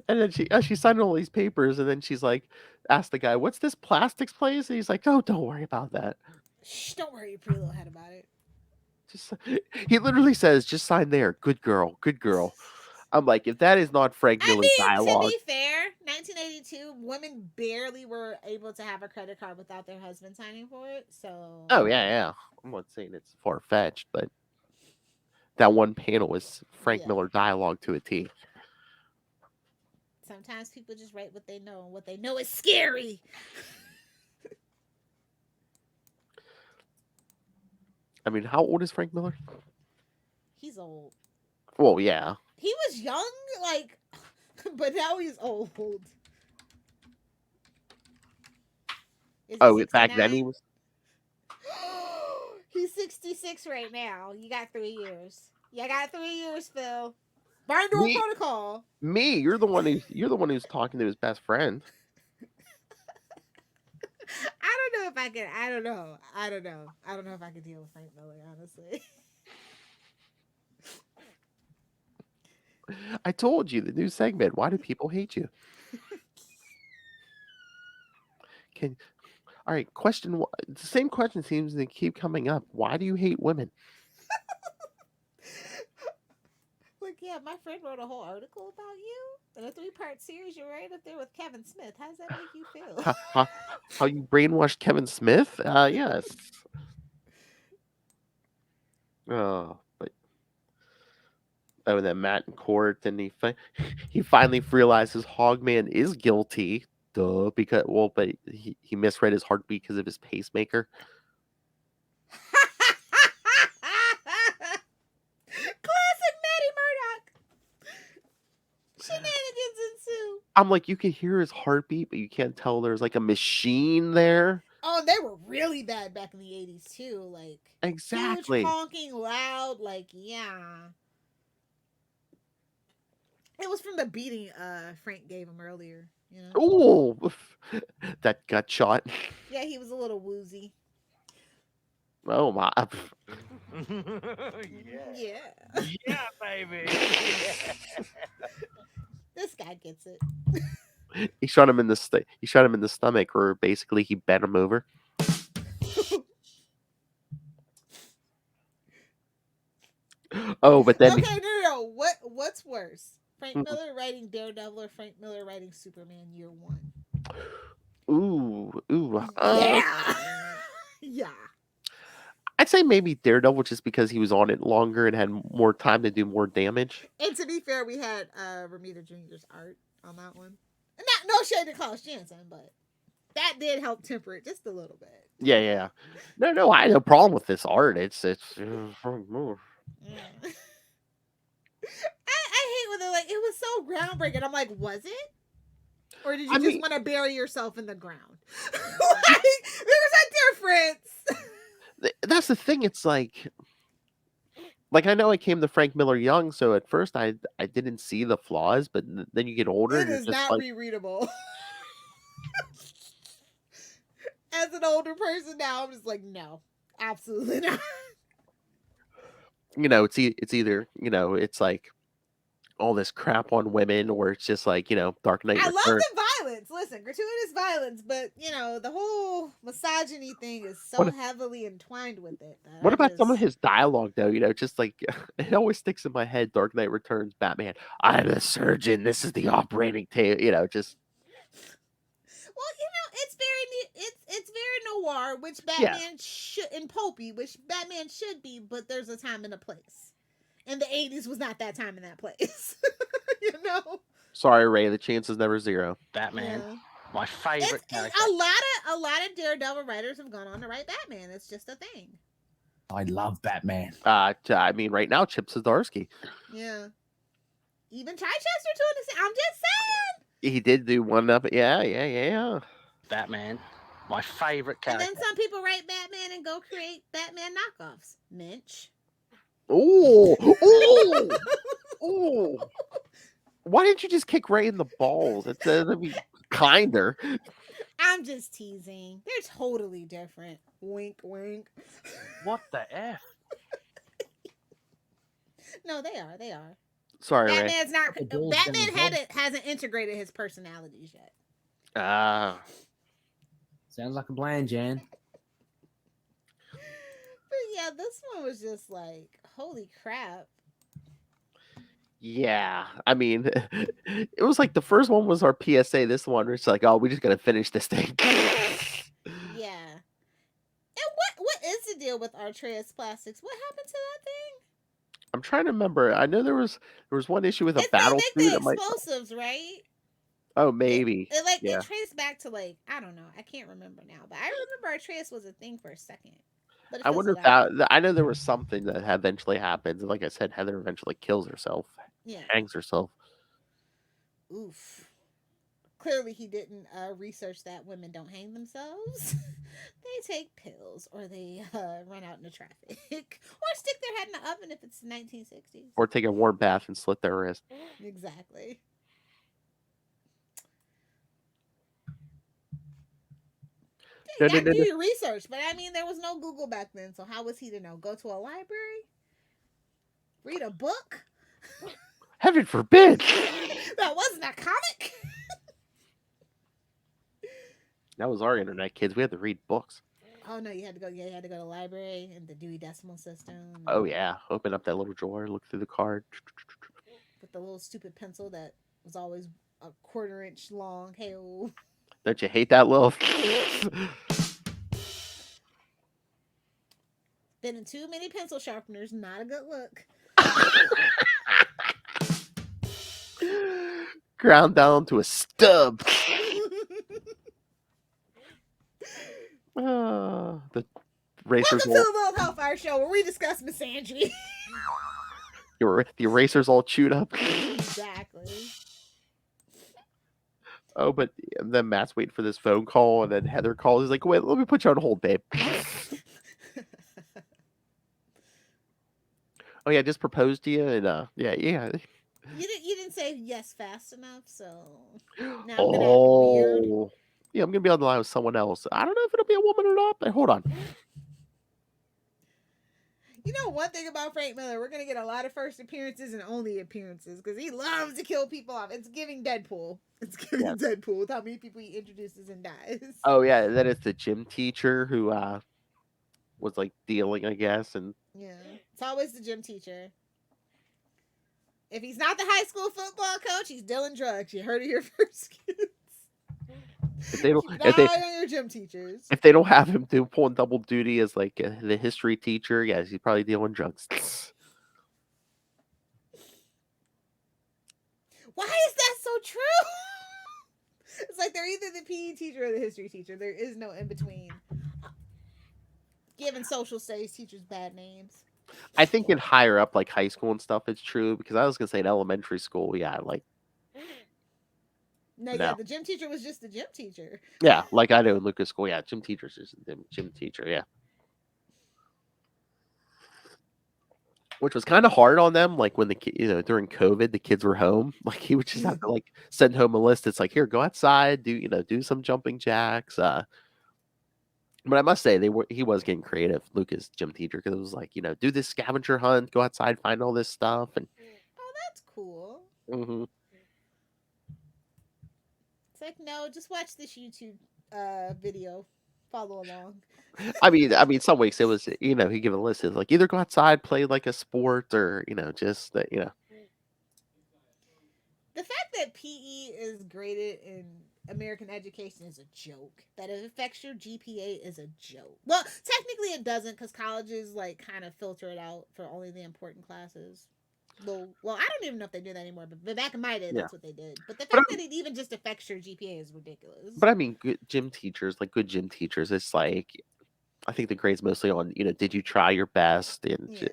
And then she signed all these papers, and then she's like, asked the guy, "What's this plastics place?" And he's like, "Oh, don't worry about that. Shh, don't worry, your pretty little head about it." He literally says, "Just sign there. Good girl, good girl." I'm like, if that is not Frank Miller's dialogue. To be fair, 1982, women barely were able to have a credit card without their husband signing for it. So. Oh yeah. I'm not saying it's far fetched, but that one panel is Frank Miller dialogue to a T. Sometimes people just write what they know, and what they know is scary. I mean, how old is Frank Miller? he's old. Well, yeah. He was young, like, but now he's old. Is he Oh, back then 69? he was. He's 66 right now. You got 3 years. You got 3 years, Phil. Burn door Me? protocol. Me, you're the one who's talking to his best friend. I don't know if I can. I don't know. I don't know if I can deal with Frank Miller, honestly. I told you the new segment. Why do people hate you? All right, question. The same question seems to keep coming up. Why do you hate women? Like, yeah, my friend wrote a whole article about you in a 3-part series. You're right up there with Kevin Smith. How does that make you feel? How you brainwashed Kevin Smith? Yes. Oh, but then Matt in court, and he finally realizes Hogman is guilty. Duh, but he misread his heartbeat because of his pacemaker. Classic Maddie Murdock. Shenanigans ensue. I'm like, you can hear his heartbeat, but you can't tell there's like a machine there. Oh, they were really bad back in the 80s too. Like, Exactly. huge, honking, loud. Like, yeah. It was from the beating Frank gave him earlier. You know? Oh, that gut shot. Yeah, he was a little woozy. Oh my. Yeah. Yeah, baby. This guy gets it. He shot him in the stomach, or basically he bent him over. Oh, but then Okay, no. What's worse? Frank Miller writing Daredevil or Frank Miller writing Superman Year One? ooh. Yeah. Yeah. I'd say maybe Daredevil, just because he was on it longer and had more time to do more damage. And to be fair, we had Romita Jr.'s art on that one. And no shade to Klaus Janson, but that did help temper it just a little bit. Yeah. No, I had no problem with this art. It's Yeah. I hate when they're like, it was so groundbreaking. I'm like, was it? Or did you just want to bury yourself in the ground? Like, there's a difference. That's the thing. It's like I know I came to Frank Miller young, so at first I didn't see the flaws, but then you get older. It and is not rereadable. As an older person now, I'm just like, no, absolutely not. It's either it's like all this crap on women, or it's just like Dark Knight I Returns. love the violence. Listen, gratuitous violence, but the whole misogyny thing is so heavily entwined with it. What about some of his dialogue, though? Just like it always sticks in my head. Dark Knight Returns, Batman. I'm a surgeon. This is the operating table. Just. Well, it's very noir, which Batman should, and pulpy, which Batman should be, but there's a time and a place. And the 80s was not that time and that place. Sorry, Ray. The chance is never zero. Batman, Yeah. my favorite character. A lot of Daredevil writers have gone on to write Batman. It's just a thing. I love Batman. I mean, right now, Chip Zdarsky. Yeah. Even Chichester to an extent. I'm just saying. He did do one up. Yeah. Batman, my favorite character. And then some people write Batman and go create Batman knockoffs. Minch. Ooh. Why didn't you just kick Ray in the balls? That'd be kinder. I'm just teasing. They're totally different. Wink, wink. What the F? No, they are. Sorry, Batman's Ray. not. Batman hasn't integrated his personalities yet. Sounds like a plan, Jan. But yeah, this one was just like, holy crap. Yeah, I mean, it was like the first one was our PSA. This one, it's like, oh, we're just gonna finish this thing. Yeah. And what is the deal with Artreus Plastics? What happened to that thing? I'm trying to remember. I know there was one issue with a They battle make suit. the explosives, right? Oh, maybe. It traced back to I don't know. I can't remember now, but I remember Artreus was a thing for a second. But it I fizzled wonder if out. I know there was something that eventually happens, and like I said, Heather eventually kills herself, Yeah. hangs herself. Oof. Clearly, he didn't research that women don't hang themselves. They take pills, or they run out into traffic, or stick their head in the oven if it's 1960s. Or take a warm bath and slit their wrist. Exactly. No, You no, gotta no, do no. your research, but I mean, there was no Google back then, so how was he to know? Go to a library, read a book. Heaven forbid. That wasn't a comic. That was our internet, kids. We had to read books. Oh no, you had to go. Yeah, you had to go to the library and the Dewey Decimal System. Oh yeah, open up that little drawer, look through the card. With the little stupid pencil that was always a quarter-inch long. Hey, Don't you hate that little? been in too many pencil sharpeners. Not a good look. Ground down to a stub. The erasers Welcome all, to the World Hellfire Show, where we discuss misandry. the erasers all chewed up. Exactly. Oh, but then Matt's waiting for this phone call, and then Heather calls. He's like, "Wait, let me put you on hold, babe." Oh yeah, I just proposed to you, and yeah. You didn't say yes fast enough, so now I'm gonna act weird. Oh, yeah, I'm gonna be on the line with someone else. I don't know if it'll be a woman or not, but hold on. You know one thing about Frank Miller, we're gonna get a lot of first appearances and only appearances because he loves to kill people off. It's giving Deadpool. It's giving Deadpool with how many people he introduces and dies. Oh yeah, then it's the gym teacher who was like dealing, I guess, and Yeah, it's always the gym teacher. If he's not the high school football coach, he's dealing drugs. You heard it here first, kids. if they don't, Keep an eye on your gym teachers. if they don't have him pulling double duty as like the history teacher, yes, he's probably dealing drugs. Why is that so true? It's like they're either the PE teacher or the history teacher. There is no in between. Giving social studies teachers bad names. I think in higher up, like high school and stuff, it's true because I was gonna say in elementary school, yeah, like No, No. yeah, the gym teacher was just the gym teacher. yeah, like I know in Lucas school, yeah, gym teacher's just the gym teacher, yeah. Which was kind of hard on them, like when during COVID, the kids were home. Like he would just have to like send home a list. It's like, here, go outside, do some jumping jacks. But I must say he was getting creative, Lucas, gym teacher, because it was like, do this scavenger hunt, go outside, find all this stuff, and Oh, that's cool. mhm. It's like, no, just watch this YouTube video. Follow along. I mean, some weeks it was, he give a list. It's like either go outside, play like a sport, or just that, The fact that PE is graded in American education is a joke. That it affects your GPA is a joke. Well, technically it doesn't because colleges like kind of filter it out for only the important classes. Well, I don't even know if they do that anymore, but back in my day, that's what they did. But the fact that it even just affects your GPA is ridiculous. But I mean, good gym teachers, it's like, I think the grade's mostly on, did you try your best? And yeah.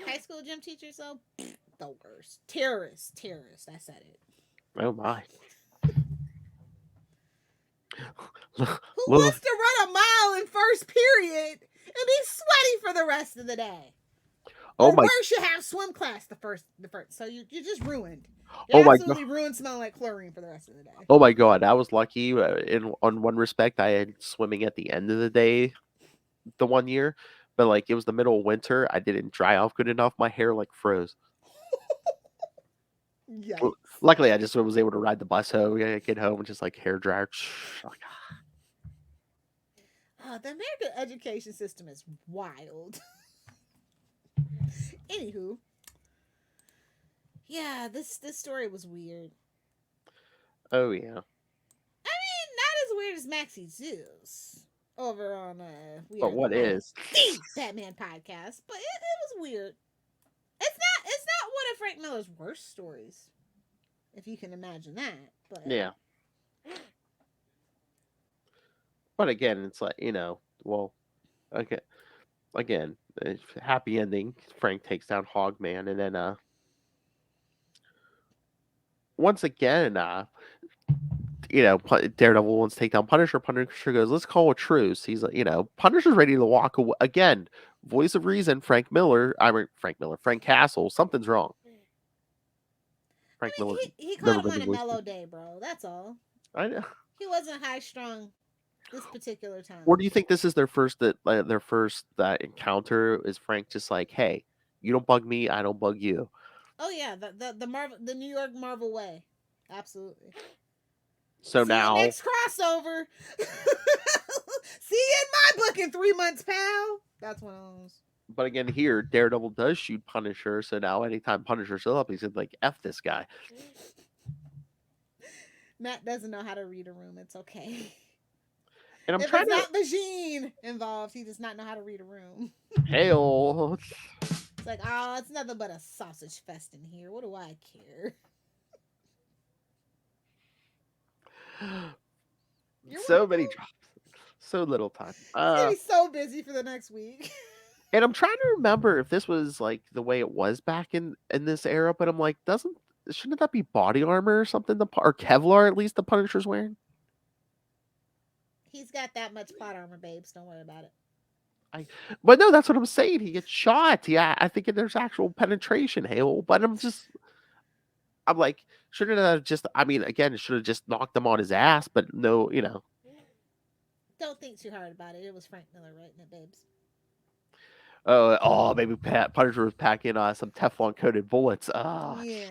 High school gym teachers, though, the worst. Terrorist. I said it. Oh my. Who wants to run a mile in first period and be sweaty for the rest of the day? Or worse, you have swim class the first. So you're just ruined. You're absolutely ruined, smelling like chlorine for the rest of the day. Oh my god, I was lucky. On one respect, I had swimming at the end of the day, the one year, but like it was the middle of winter. I didn't dry off good enough. My hair like froze. Yikes. Luckily, I just was able to ride the bus home. Get home and just like hair dryer. The American education system is wild. Anywho, yeah, this story was weird. Oh yeah. I mean, not as weird as Maxie Zeus over on But what is the Batman podcast? But it was weird. It's not one of Frank Miller's worst stories, if you can imagine that. But yeah. But again, it's like well, okay. again, happy ending. Frank takes down Hogman, and then once again, Daredevil wants to take down Punisher. Punisher goes, "Let's call a truce." He's like, Punisher's ready to walk away again. Voice of reason, Frank Castle. Something's wrong. Frank Miller. He never caught him been on the a voice mellow of- day, bro. That's all. I know. He wasn't high strung this particular time. Or do you think this is their first encounter? Is Frank just like, "Hey, you don't bug me, I don't bug you." Oh yeah, the New York Marvel way, absolutely. So See now, you next crossover. See you in my book in 3 months, pal. That's one of those. but again, here Daredevil does shoot Punisher. So now, anytime Punisher shows up, he's like, "F this guy." Matt doesn't know how to read a room. It's okay. And I'm if trying it's to not Vagine involved, he does not know how to read a room. hail. It's like, oh, it's nothing but a sausage fest in here. What do I care? So many drops, so little time. He's gonna be so busy for the next week. And I'm trying to remember if this was like the way it was back in this era, but I'm like, shouldn't that be body armor or something? Or Kevlar at least the Punisher's wearing. He's got that much plot armor, babes. Don't worry about it. But no, that's what I'm saying. He gets shot. Yeah, I think there's actual penetration, Hale. But I'm like, shouldn't have just? I mean, again, should have just knocked him on his ass. But no, Don't think too hard about it. It was Frank Miller writing it, babes. Maybe Punisher was packing some Teflon coated bullets. Yeah.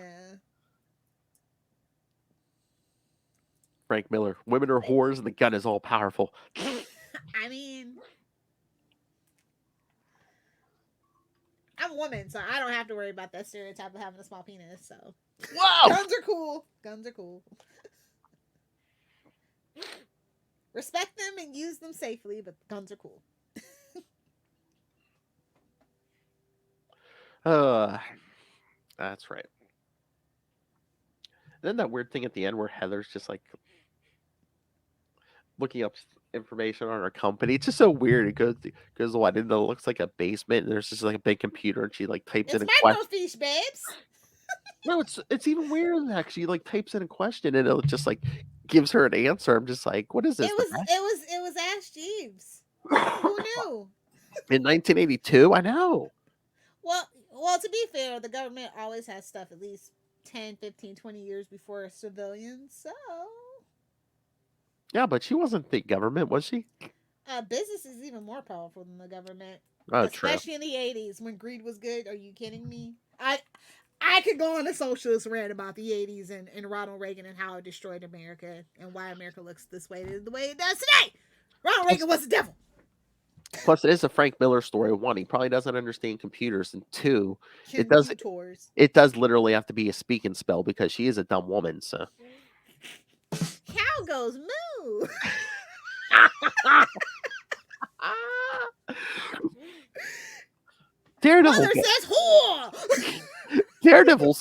Frank Miller. Women are whores, and the gun is all powerful. I mean, I'm a woman, so I don't have to worry about that stereotype of having a small penis. So, Whoa! Guns are cool. Guns are cool. Respect them and use them safely, but guns are cool. That's right. Then that weird thing at the end where Heather's just like looking up information on her company. It's just so weird. It goes what? And it looks like a basement, and there's just like a big computer, and she like types It's in a question. microfiche, babes. No, it's even weirder than that. She like types in a question, and it just like gives her an answer. I'm just like, what is this? It was Ash Jeeves. Who knew? In 1982, I know. Well, to be fair, the government always has stuff at least 10, 15, 20 years before civilians, so... Yeah, but she wasn't the government, was she? Business is even more powerful than the government. Oh, especially in the 80s when greed was good. Are you kidding me? I could go on a socialist rant about the 80s and Ronald Reagan and how it destroyed America and why America looks the way it does today. Ronald Reagan was the devil. Plus, it is a Frank Miller story. One, he probably doesn't understand computers, and two, it does literally have to be a speak and spell because she is a dumb woman. So, cow goes moo. Daredevil. Mother says whore. Daredevil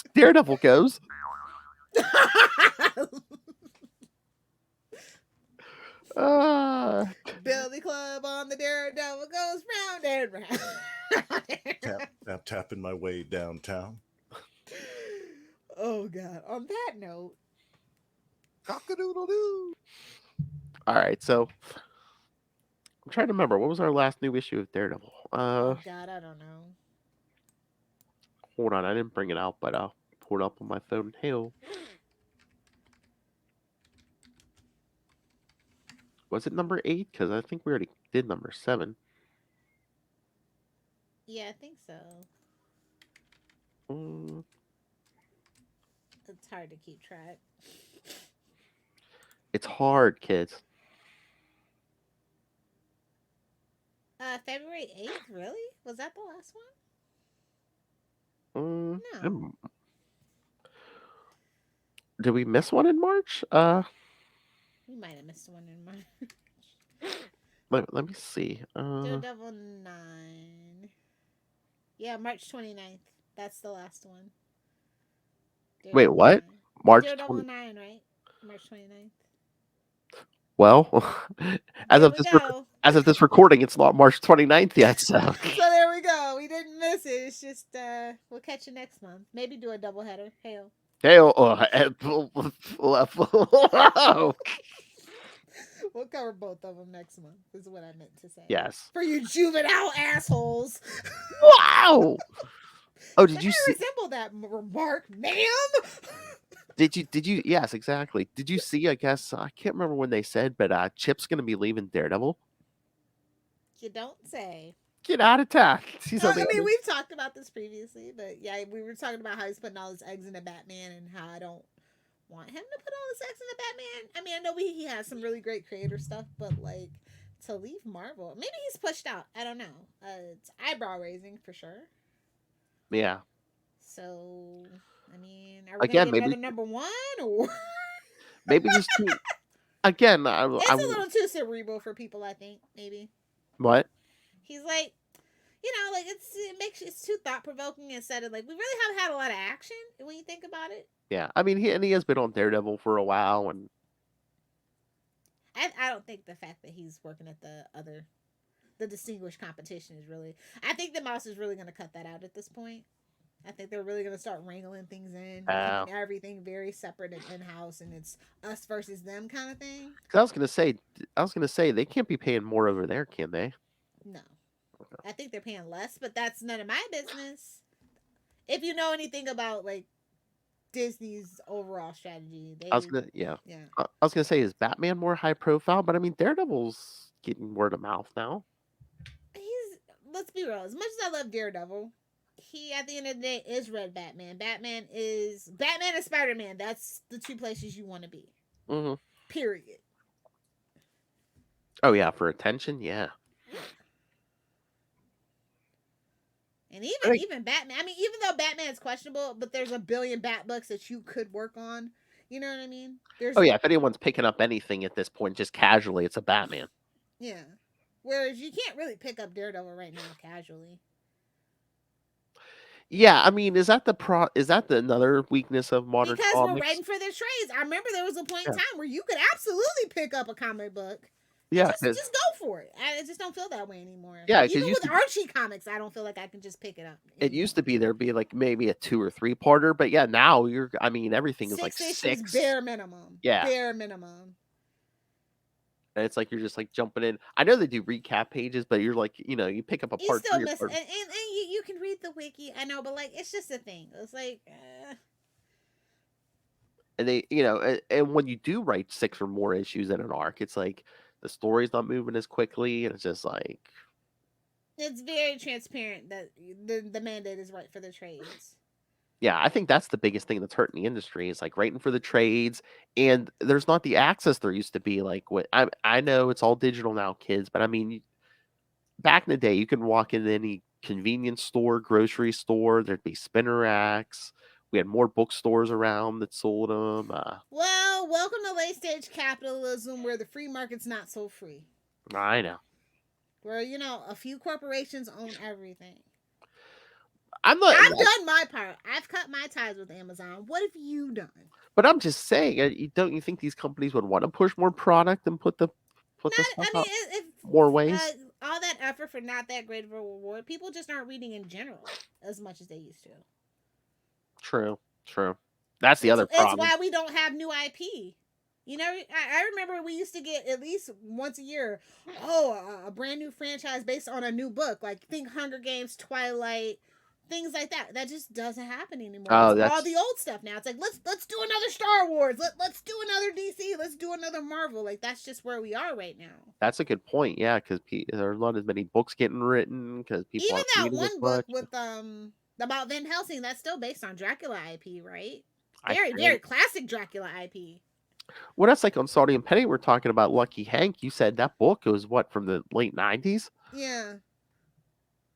goes. Billy Club on the Daredevil goes round and round. Tapping my way downtown. Oh God! On that note, cock-a-doodle-doo. All right, so I'm trying to remember what was our last new issue of Daredevil. oh God, I don't know. Hold on, I didn't bring it out, but I'll pull it up on my phone. Hell. Was it number 8? Because I think we already did number 7. Yeah, I think so. It's hard to keep track. It's hard, kids. February 8th, really? Was that the last one? No. Did we miss one in March? We might have missed one in March. Let me see. Daredevil 9. Yeah, March 29th. That's the last one. Daredevil Wait, what? 9. March Daredevil 20... 9, right? March 29th. Well, as of this As of this recording, it's not March 29th yet, so. So there we go. We didn't miss it. It's just we'll catch you next month. Maybe do a doubleheader. Hail. We'll cover both of them next month. Is what I meant to say. Yes. For you juvenile assholes. Wow. Oh, did you see? Resemble that remark, ma'am? Did you? Yes, exactly. Did you see? I guess I can't remember when they said, but Chip's gonna be leaving Daredevil. You don't say. Get out of town. I mean, we've talked about this previously, but yeah, we were talking about how he's putting all his eggs in the Batman and how I don't want him to put all his eggs in the Batman. I mean, I know he has some really great creator stuff, but like to leave Marvel, maybe he's pushed out. I don't know. It's eyebrow raising for sure. Yeah. So, I mean, are we Again, gonna get maybe another number one or maybe just too. Again, it's a little too cerebral for people. I think maybe. What? He's like, like it's too thought provoking instead of like we really haven't had a lot of action when you think about it. Yeah, I mean, he has been on Daredevil for a while, and I don't think the fact that he's working at the distinguished competition is really. I think the mouse is really going to cut that out at this point. I think they're really going to start wrangling things in, keeping everything very separate and in house, and it's us versus them kind of thing. I was gonna say they can't be paying more over there, can they? No, I think they're paying less, but that's none of my business. If you know anything about like Disney's overall strategy, I was gonna say, is Batman more high profile? But I mean, Daredevil's getting word of mouth now. Let's be real. As much as I love Daredevil, he at the end of the day is Red Batman. Batman and Spider-Man. That's the two places you want to be. Mm-hmm. Period. Oh yeah, for attention, yeah. And even Batman. I mean, even though Batman's questionable, but there's a billion Bat books that you could work on. You know what I mean? If anyone's picking up anything at this point, just casually, it's a Batman. Yeah. Whereas you can't really pick up Daredevil right now casually. Yeah, I mean, is that another weakness of modern because comics? We're writing for the trades. I remember there was a point in time where you could absolutely pick up a comic book. Yeah, just go for it. I just don't feel that way anymore. Yeah, even with Archie comics, I don't feel like I can just pick it up anymore. It used to be there'd be like maybe a 2 or 3 parter, but yeah, now everything is like 6 bare minimum. Yeah, bare minimum. And it's like you're just like jumping in. I know they do recap pages, but you're like, you pick up a part. You still miss, and you can read the wiki. I know, but like it's just a thing. It's like. And they, and when you do write 6 or more issues in an arc, it's like the story's not moving as quickly, and it's just like. It's very transparent that the mandate is right for the trades. Yeah, I think that's the biggest thing that's hurting the industry is like writing for the trades, and there's not the access there used to be. Like I know it's all digital now, kids, but I mean, back in the day, you could walk into any convenience store, grocery store. There'd be spinner racks. We had more bookstores around that sold them. Well, welcome to late stage capitalism, where the free market's not so free. I know. Where a few corporations own everything. I've done my part. I've cut my ties with Amazon. What have you done? But I'm just saying, don't you think these companies would want to push more product and put the stuff out more ways? All that effort for not that great of a reward. People just aren't reading in general as much as they used to. True. That's the other problem. It's why we don't have new IP. I remember we used to get at least once a year, a brand new franchise based on a new book. Like think Hunger Games, Twilight. Things like that. That just doesn't happen anymore. It's all the old stuff now. It's like let's do another Star Wars. Let's do another DC. Let's do another Marvel. Like that's just where we are right now. That's a good point. Yeah, because there are not as many books getting written because people even aren't that one book much. with about Van Helsing. That's still based on Dracula IP, right? Very classic Dracula IP. Well, that's like on Saudi and Penny. We're talking about Lucky Hank. You said that book was from the late 90s. Yeah.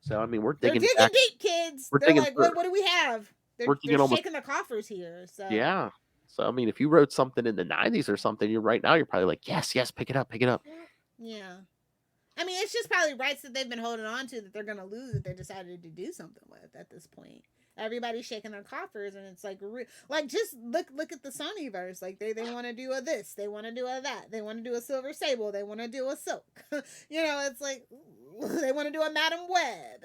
So I mean, we're digging deep, kids. They're like, what do we have? They're shaking the coffers here. So yeah. So I mean, if you wrote something in the 90s or something, you're probably like, yes, pick it up. Yeah. I mean, it's just probably rights that they've been holding on to that they're going to lose if they decided to do something with at this point. Everybody's shaking their coffers, and it's like just look at the Sonyverse. Like they want to do a this, they want to do a that, they want to do a Silver Sable, they want to do a Silk. It's like they want to do a Madam Web.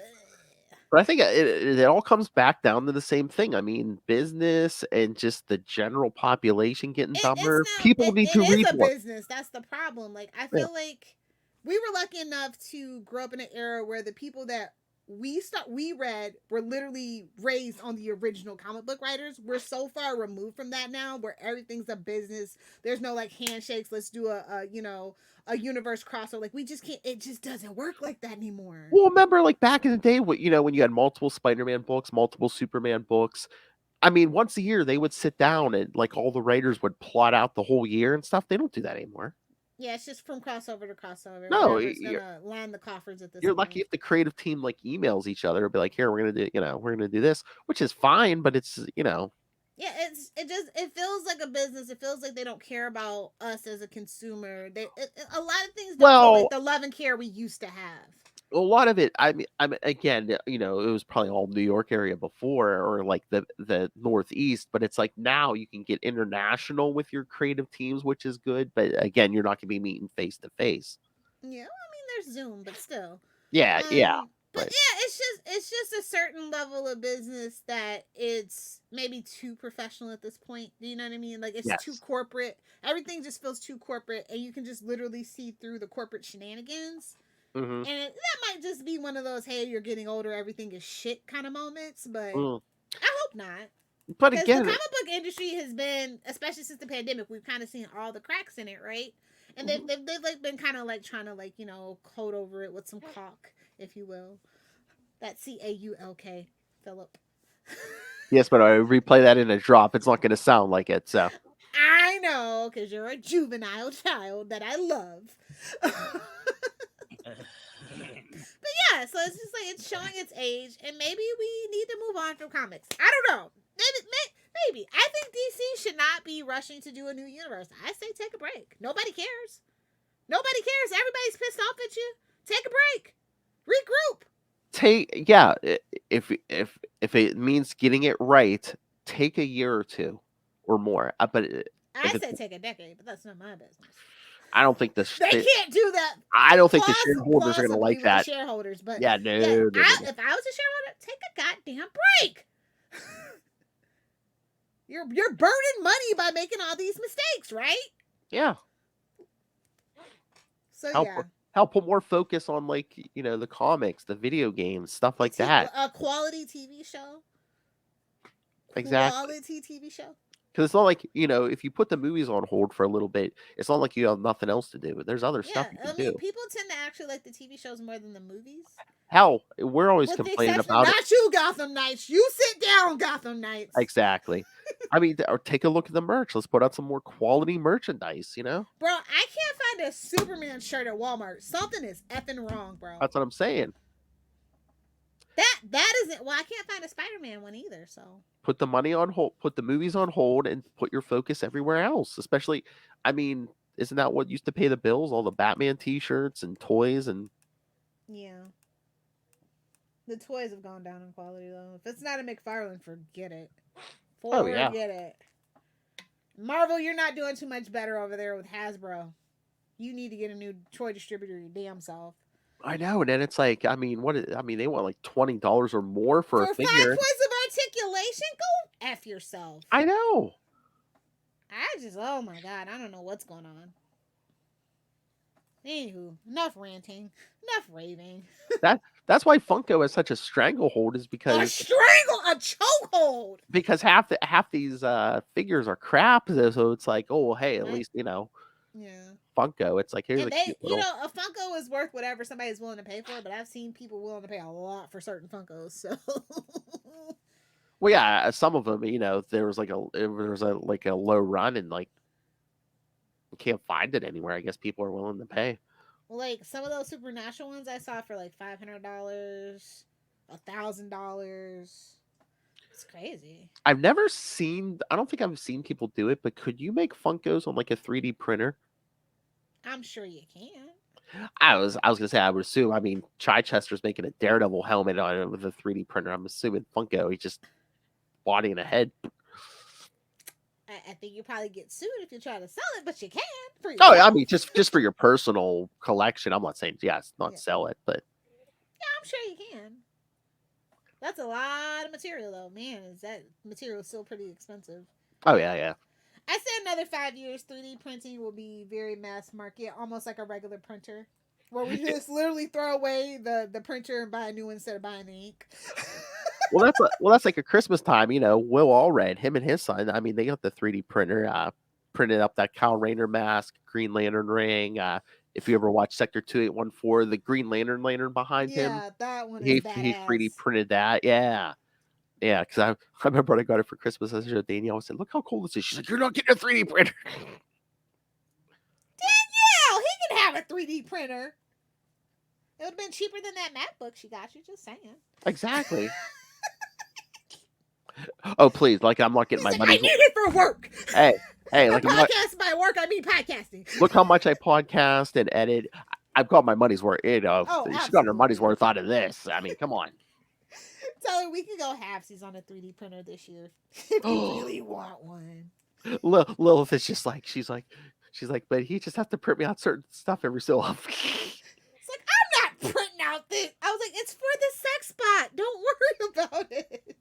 But I think it all comes back down to the same thing. I mean, business and just the general population getting dumber. People need to read It is a more. business. That's the problem. Like I feel like we were lucky enough to grow up in an era where the people that we read were literally raised on the original comic book writers. We're so far removed from that now, where everything's a business. There's no like handshakes. Let's do a universe crossover. Like we just can't. It just doesn't work like that anymore. Well, remember like back in the day, when you had multiple Spider-Man books, multiple Superman books. I mean, once a year they would sit down and like all the writers would plot out the whole year and stuff. They don't do that anymore. Yeah, it's just from crossover to crossover. No, it's gonna line the coffers at this. You're point. lucky if the creative team like emails each other and be like, "Here, we're gonna do this," which is fine, but it's Yeah, it feels like a business. It feels like they don't care about us as a consumer. A lot of things don't feel like the love and care we used to have. A lot of it, I mean, again, it was probably all New York area before, or like the Northeast, but it's like now you can get international with your creative teams, which is good. But again, you're not going to be meeting face to face. Yeah, I mean, there's Zoom, but still. Yeah. But yeah, it's just a certain level of business that it's maybe too professional at this point. Do you know what I mean? Like it's too corporate. Everything just feels too corporate, and you can just literally see through the corporate shenanigans. Mm-hmm. And that might just be one of those, hey, you're getting older, everything is shit kind of moments, but I hope not. But again, the comic book industry has been, especially since the pandemic, we've kind of seen all the cracks in it, right? And they've like been kind of like trying to like, coat over it with some caulk, if you will. That CAULK, Philip. Yes, but I replay that in a drop. It's not going to sound like it, so. I know, because you're a juvenile child that I love. But yeah, so it's just like it's showing its age, and maybe we need to move on from comics. I don't know. Maybe. I think DC should not be rushing to do a new universe. I say take a break. Nobody cares. Everybody's pissed off at you. Take a break. Regroup. If it means getting it right, take a year or two or more. But I say take a decade, but that's not my business. I don't think they can't do that. I don't think the shareholders are going to like that. Shareholders, but no. If I was a shareholder, take a goddamn break. You're burning money by making all these mistakes, right? Yeah. So help put more focus on like the comics, the video games, stuff like that. A quality TV show. Exactly. Quality TV show. Because it's not like, if you put the movies on hold for a little bit, it's not like you have nothing else to do. There's other stuff you can do. People tend to actually like the TV shows more than the movies. Hell, we're always complaining about it. Not you, Gotham Knights. You sit down, Gotham Knights. Exactly. I mean, or take a look at the merch. Let's put out some more quality merchandise, Bro, I can't find a Superman shirt at Walmart. Something is effing wrong, bro. That's what I'm saying. That isn't. Well, I can't find a Spider-Man one either. So put the money on hold. Put the movies on hold, and put your focus everywhere else. Especially, I mean, isn't that what used to pay the bills? All the Batman T-shirts and toys and. Yeah. The toys have gone down in quality though. If it's not a McFarlane, forget it. Forget it. Marvel, you're not doing too much better over there with Hasbro. You need to get a new toy distributor your damn self. I know, and then it's like, I mean, they want like $20 or more for a figure. 5 points of articulation? Go F yourself. I know. Oh my God, I don't know what's going on. Anywho, enough ranting, enough raving. That's why Funko has such a stranglehold, is because a chokehold. Because half these figures are crap, so it's like, oh well, hey, at least Yeah. Funko. It's like, here's a cute little... a Funko is worth whatever somebody's willing to pay for, but I've seen people willing to pay a lot for certain Funkos. So. Well, yeah, some of them, there was a low run, and like you can't find it anywhere. I guess people are willing to pay. Well, like some of those Supernatural ones I saw for like $500, $1,000. It's crazy. I don't think I've seen people do it, but could you make Funkos on like a 3D printer? I'm sure you can. I was gonna say, I would assume. I mean, Chichester's making a Daredevil helmet on it with a 3D printer. I'm assuming Funko, he just body and a head. I think you probably get sued if you try to sell it, but you can. For Oh, yourself. I mean, just for your personal collection. I'm not saying not sell it, but Yeah, I'm sure you can. That's a lot of material, though. Man, is that material still pretty expensive? oh yeah. I say another 5 years, 3D printing will be very mass market, almost like a regular printer, where we just literally throw away the printer and buy a new one instead of buying the ink. Well, that's like a Christmas time. You know, Will Allred, him and his son. I mean, they got the 3D printer, printed up that Kyle Rayner mask, Green Lantern ring. If you ever watch Sector 2814, the Green Lantern behind him, Yeah, that one is he badass. 3D printed that. Yeah. Yeah, because I remember when I got it for Christmas. I showed Danielle. I said, "Look how cool this is." She's like, "You're not getting a 3D printer." Danielle, he can have a 3D printer. It would have been cheaper than that MacBook she got you. Just saying. Exactly. Oh, please! Like I'm not getting my He's like, money. I need it for work. Hey, By like I'm not, podcast by work, I mean podcasting. look how much I podcast and edit. I've got my money's worth. You know, Oh, she got her absolutely. money's worth out of this. I mean, come on. Tell her we can go halfsies on a 3D printer this year if you really want one. Lilith is just like she's like, but he just has to print me out certain stuff every so often. It's like, I'm not printing out this. I was like, it's for the sex bot. Don't worry about it.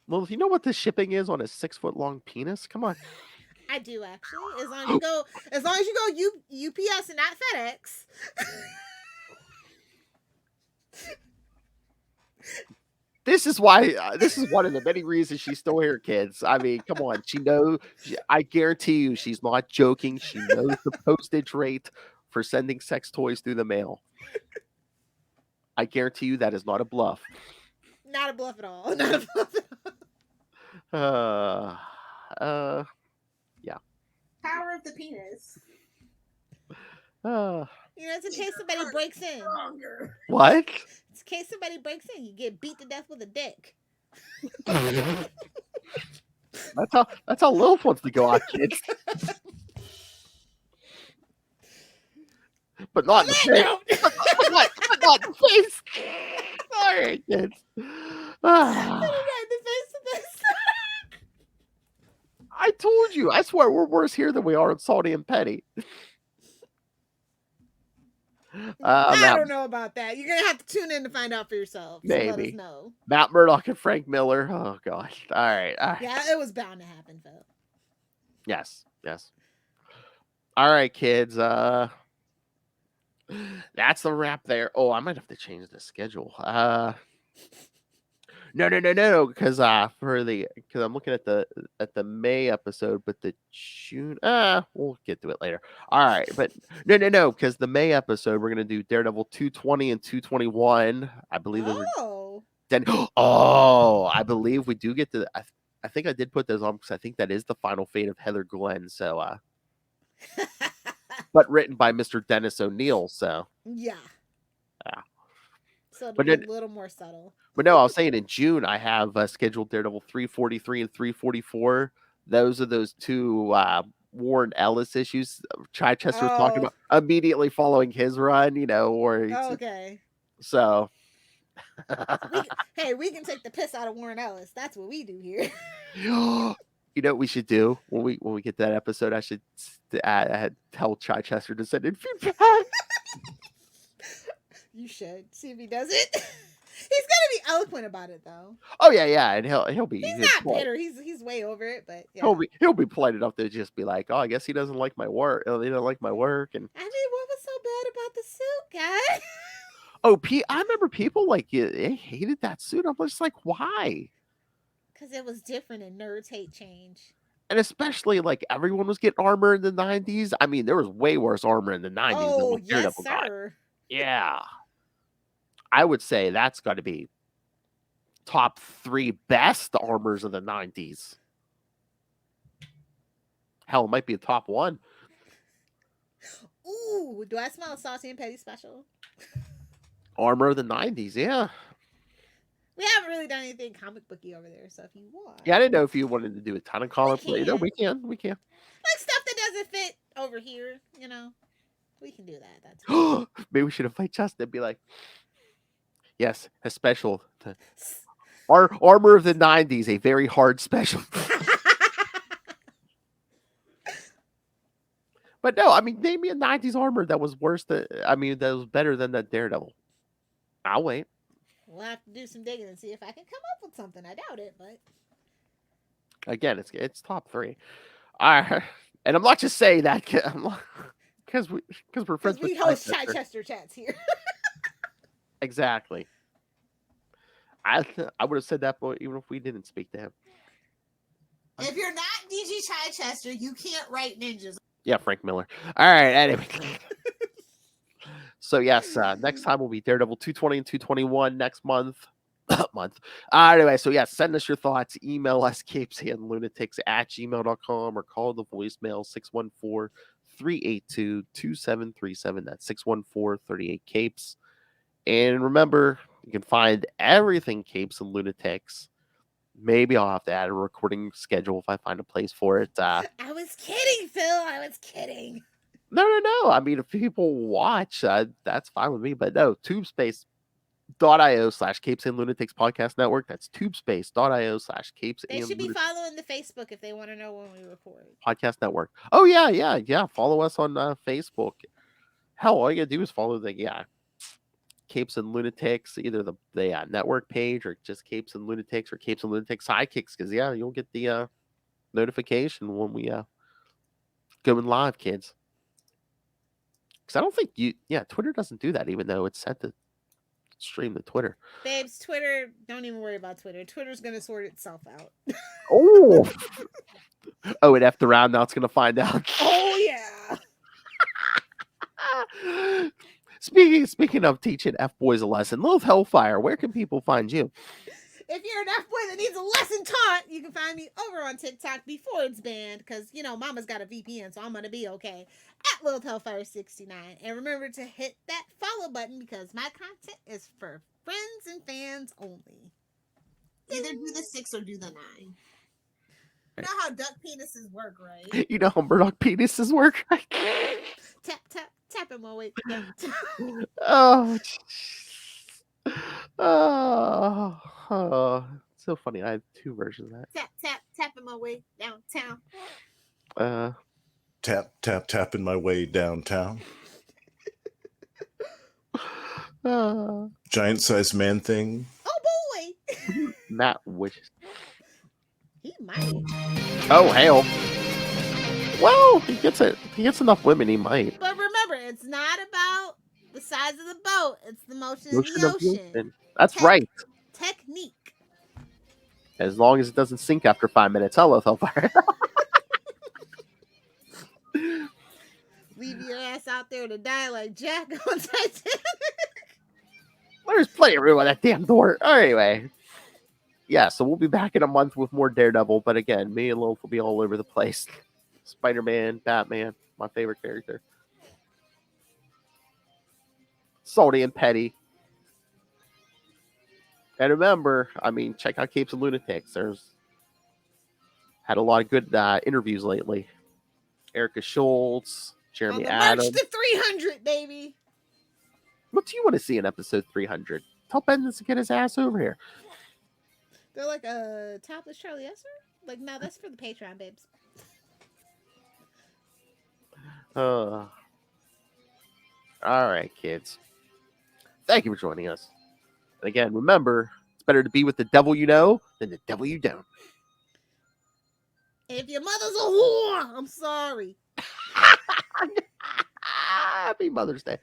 Lilith, you know what the shipping is on a 6-foot long penis? Come on. I do actually. As long as you go UPS and not FedEx. This is why. This is one of the many reasons she's still here, kids. I mean, come on. I guarantee you, she's not joking. She knows the postage rate for sending sex toys through the mail. I guarantee you that is not a bluff. Not a bluff at all. Not a bluff at all. Yeah. Power of the penis. You know, it's in case somebody breaks in. Stronger. What? It's in case somebody breaks in, you get beat to death with a dick. That's how Lilith wants to go out, kids. But not in the face. But not in the face. All right, kids. I told you. I swear we're worse here than we are in Salty and Petty. I don't know about that. You're gonna have to tune in to find out for yourself. So let us Maybe. know. Matt Murdock and Frank Miller. Oh gosh. All right. Yeah, it was bound to happen, Phil. Yes. All right, kids. That's the wrap there. Oh, I might have to change the schedule. No, because I'm looking at the May episode, but the June we'll get to it later. All right, but no, because the May episode we're gonna do Daredevil 220 and 221. I believe those are then. Oh, I believe we do get to. I think I did put those on because I think that is the final fate of Heather Glenn. So, but written by Mr. Dennis O'Neil. So yeah. So But it'll be then- a little more subtle. But no, I was saying in June I have scheduled Daredevil 343 and 344. Those are those two Warren Ellis issues Chichester was talking about immediately following his run. You know, Okay. so. We can take the piss out of Warren Ellis. That's what we do here. You know what we should do when we get to that episode? I should tell Chichester to send in feedback. You should see if he does it. He's gonna be eloquent about it, though. Oh yeah, and he'll be. He's not bitter. He's way over it, but yeah. He'll be polite enough to just be like, "Oh, I guess he doesn't like my work. They don't like my work." And I mean, what was so bad about the suit, guys? oh, I remember people they hated that suit. I'm just like, why? Because it was different, and nerds hate change. And especially like everyone was getting armor in the 90s. I mean, there was way worse armor in the 90s than Oh what yes, Daredevil got. sir. Yeah. I would say that's got to be top 3 best armors of the 90s. Hell, it might be a top 1. Ooh, do I smell a Saucy and Petty special? Armor of the 90s, yeah. We haven't really done anything comic booky over there, so if you want. Yeah, I didn't know if you wanted to do a ton of comics. We No, can. we can. Like stuff that doesn't fit over here, you know. We can do that. That's fine. Maybe we should invite Justin and be like, yes, a special. Armor of the 90s, a very hard special. But no, I mean, name me a 90s armor that was worse than, that was better than that Daredevil. I'll wait. We'll have to do some digging and see if I can come up with something. I doubt it, but Again, it's top 3. And I'm not just saying that because we're friends we with host Chichester. Chichester chats here. Exactly. I would have said that, but even if we didn't speak to him. If you're not DG Chichester, you can't write ninjas. Yeah, Frank Miller. All right, anyway. So yes, next time will be Daredevil 220 and 221 next month. Anyway, so yeah, send us your thoughts. Email us CapesandLunatics@gmail.com or call the voicemail 614-382-2737. That's 614-38-CAPES. And remember, you can find everything Capes and Lunatics. Maybe I'll have to add a recording schedule if I find a place for it. I was kidding, Phil. I was kidding. No. I mean, if people watch, that's fine with me. But no, tubespace.io/Capes and Lunatics Podcast Network. That's tubespace.io/Capes They and should be Lunatics following the Facebook if they want to know when we record. Podcast Network. Oh, yeah. Follow us on Facebook. Hell, all you gotta do is follow the Capes and Lunatics, either the network page or just Capes and Lunatics or Capes and Lunatics Sidekicks, because you'll get the notification when we going live, kids. Because I don't think Twitter doesn't do that, even though it's set to stream to Twitter. Babes, Twitter, don't even worry about Twitter. Twitter's going to sort itself out. Oh, it effed around. Now it's going to find out. Oh, yeah. Speaking of teaching F-boys a lesson, Lilith Hellfire, where can people find you? If you're an F-boy that needs a lesson taught, you can find me over on TikTok before it's banned, because, Mama's got a VPN, so I'm going to be okay, at Lilith Hellfire 69. And remember to hit that follow button, because my content is for friends and fans only. Either do the 6 or do the 9. You know how duck penises work, right? You know how Murdock penises work? Tap him away. Oh, so funny. I have 2 versions of that. Tapping my way downtown. Tapping my way downtown. Giant sized man thing. Oh boy! Matt wishes. He might. Oh hell. Well, he gets enough women. He might. But remember, it's not about the size of the boat. It's the motion of the ocean. That's right. Technique. As long as it doesn't sink after 5 minutes. Hello, Hellfire. Leave your ass out there to die like Jack on Titanic. There's plenty of room on that damn door. Anyway. Yeah, so we'll be back in a month with more Daredevil. But again, me and Lilith will be all over the place. Spider-Man, Batman, my favorite character. Salty and petty. And remember, check out Capes and Lunatics. There's had a lot of good interviews lately. Erica Schultz, Jeremy Adams. March to 300, baby. What do you want to see in episode 300? Tell Bendis to get his ass over here. They're like a topless Charlie Esser? Like, no, that's for the Patreon, babes. All right, kids. Thank you for joining us. And again, remember, it's better to be with the devil you know than the devil you don't. If your mother's a whore, I'm sorry. Happy Mother's Day.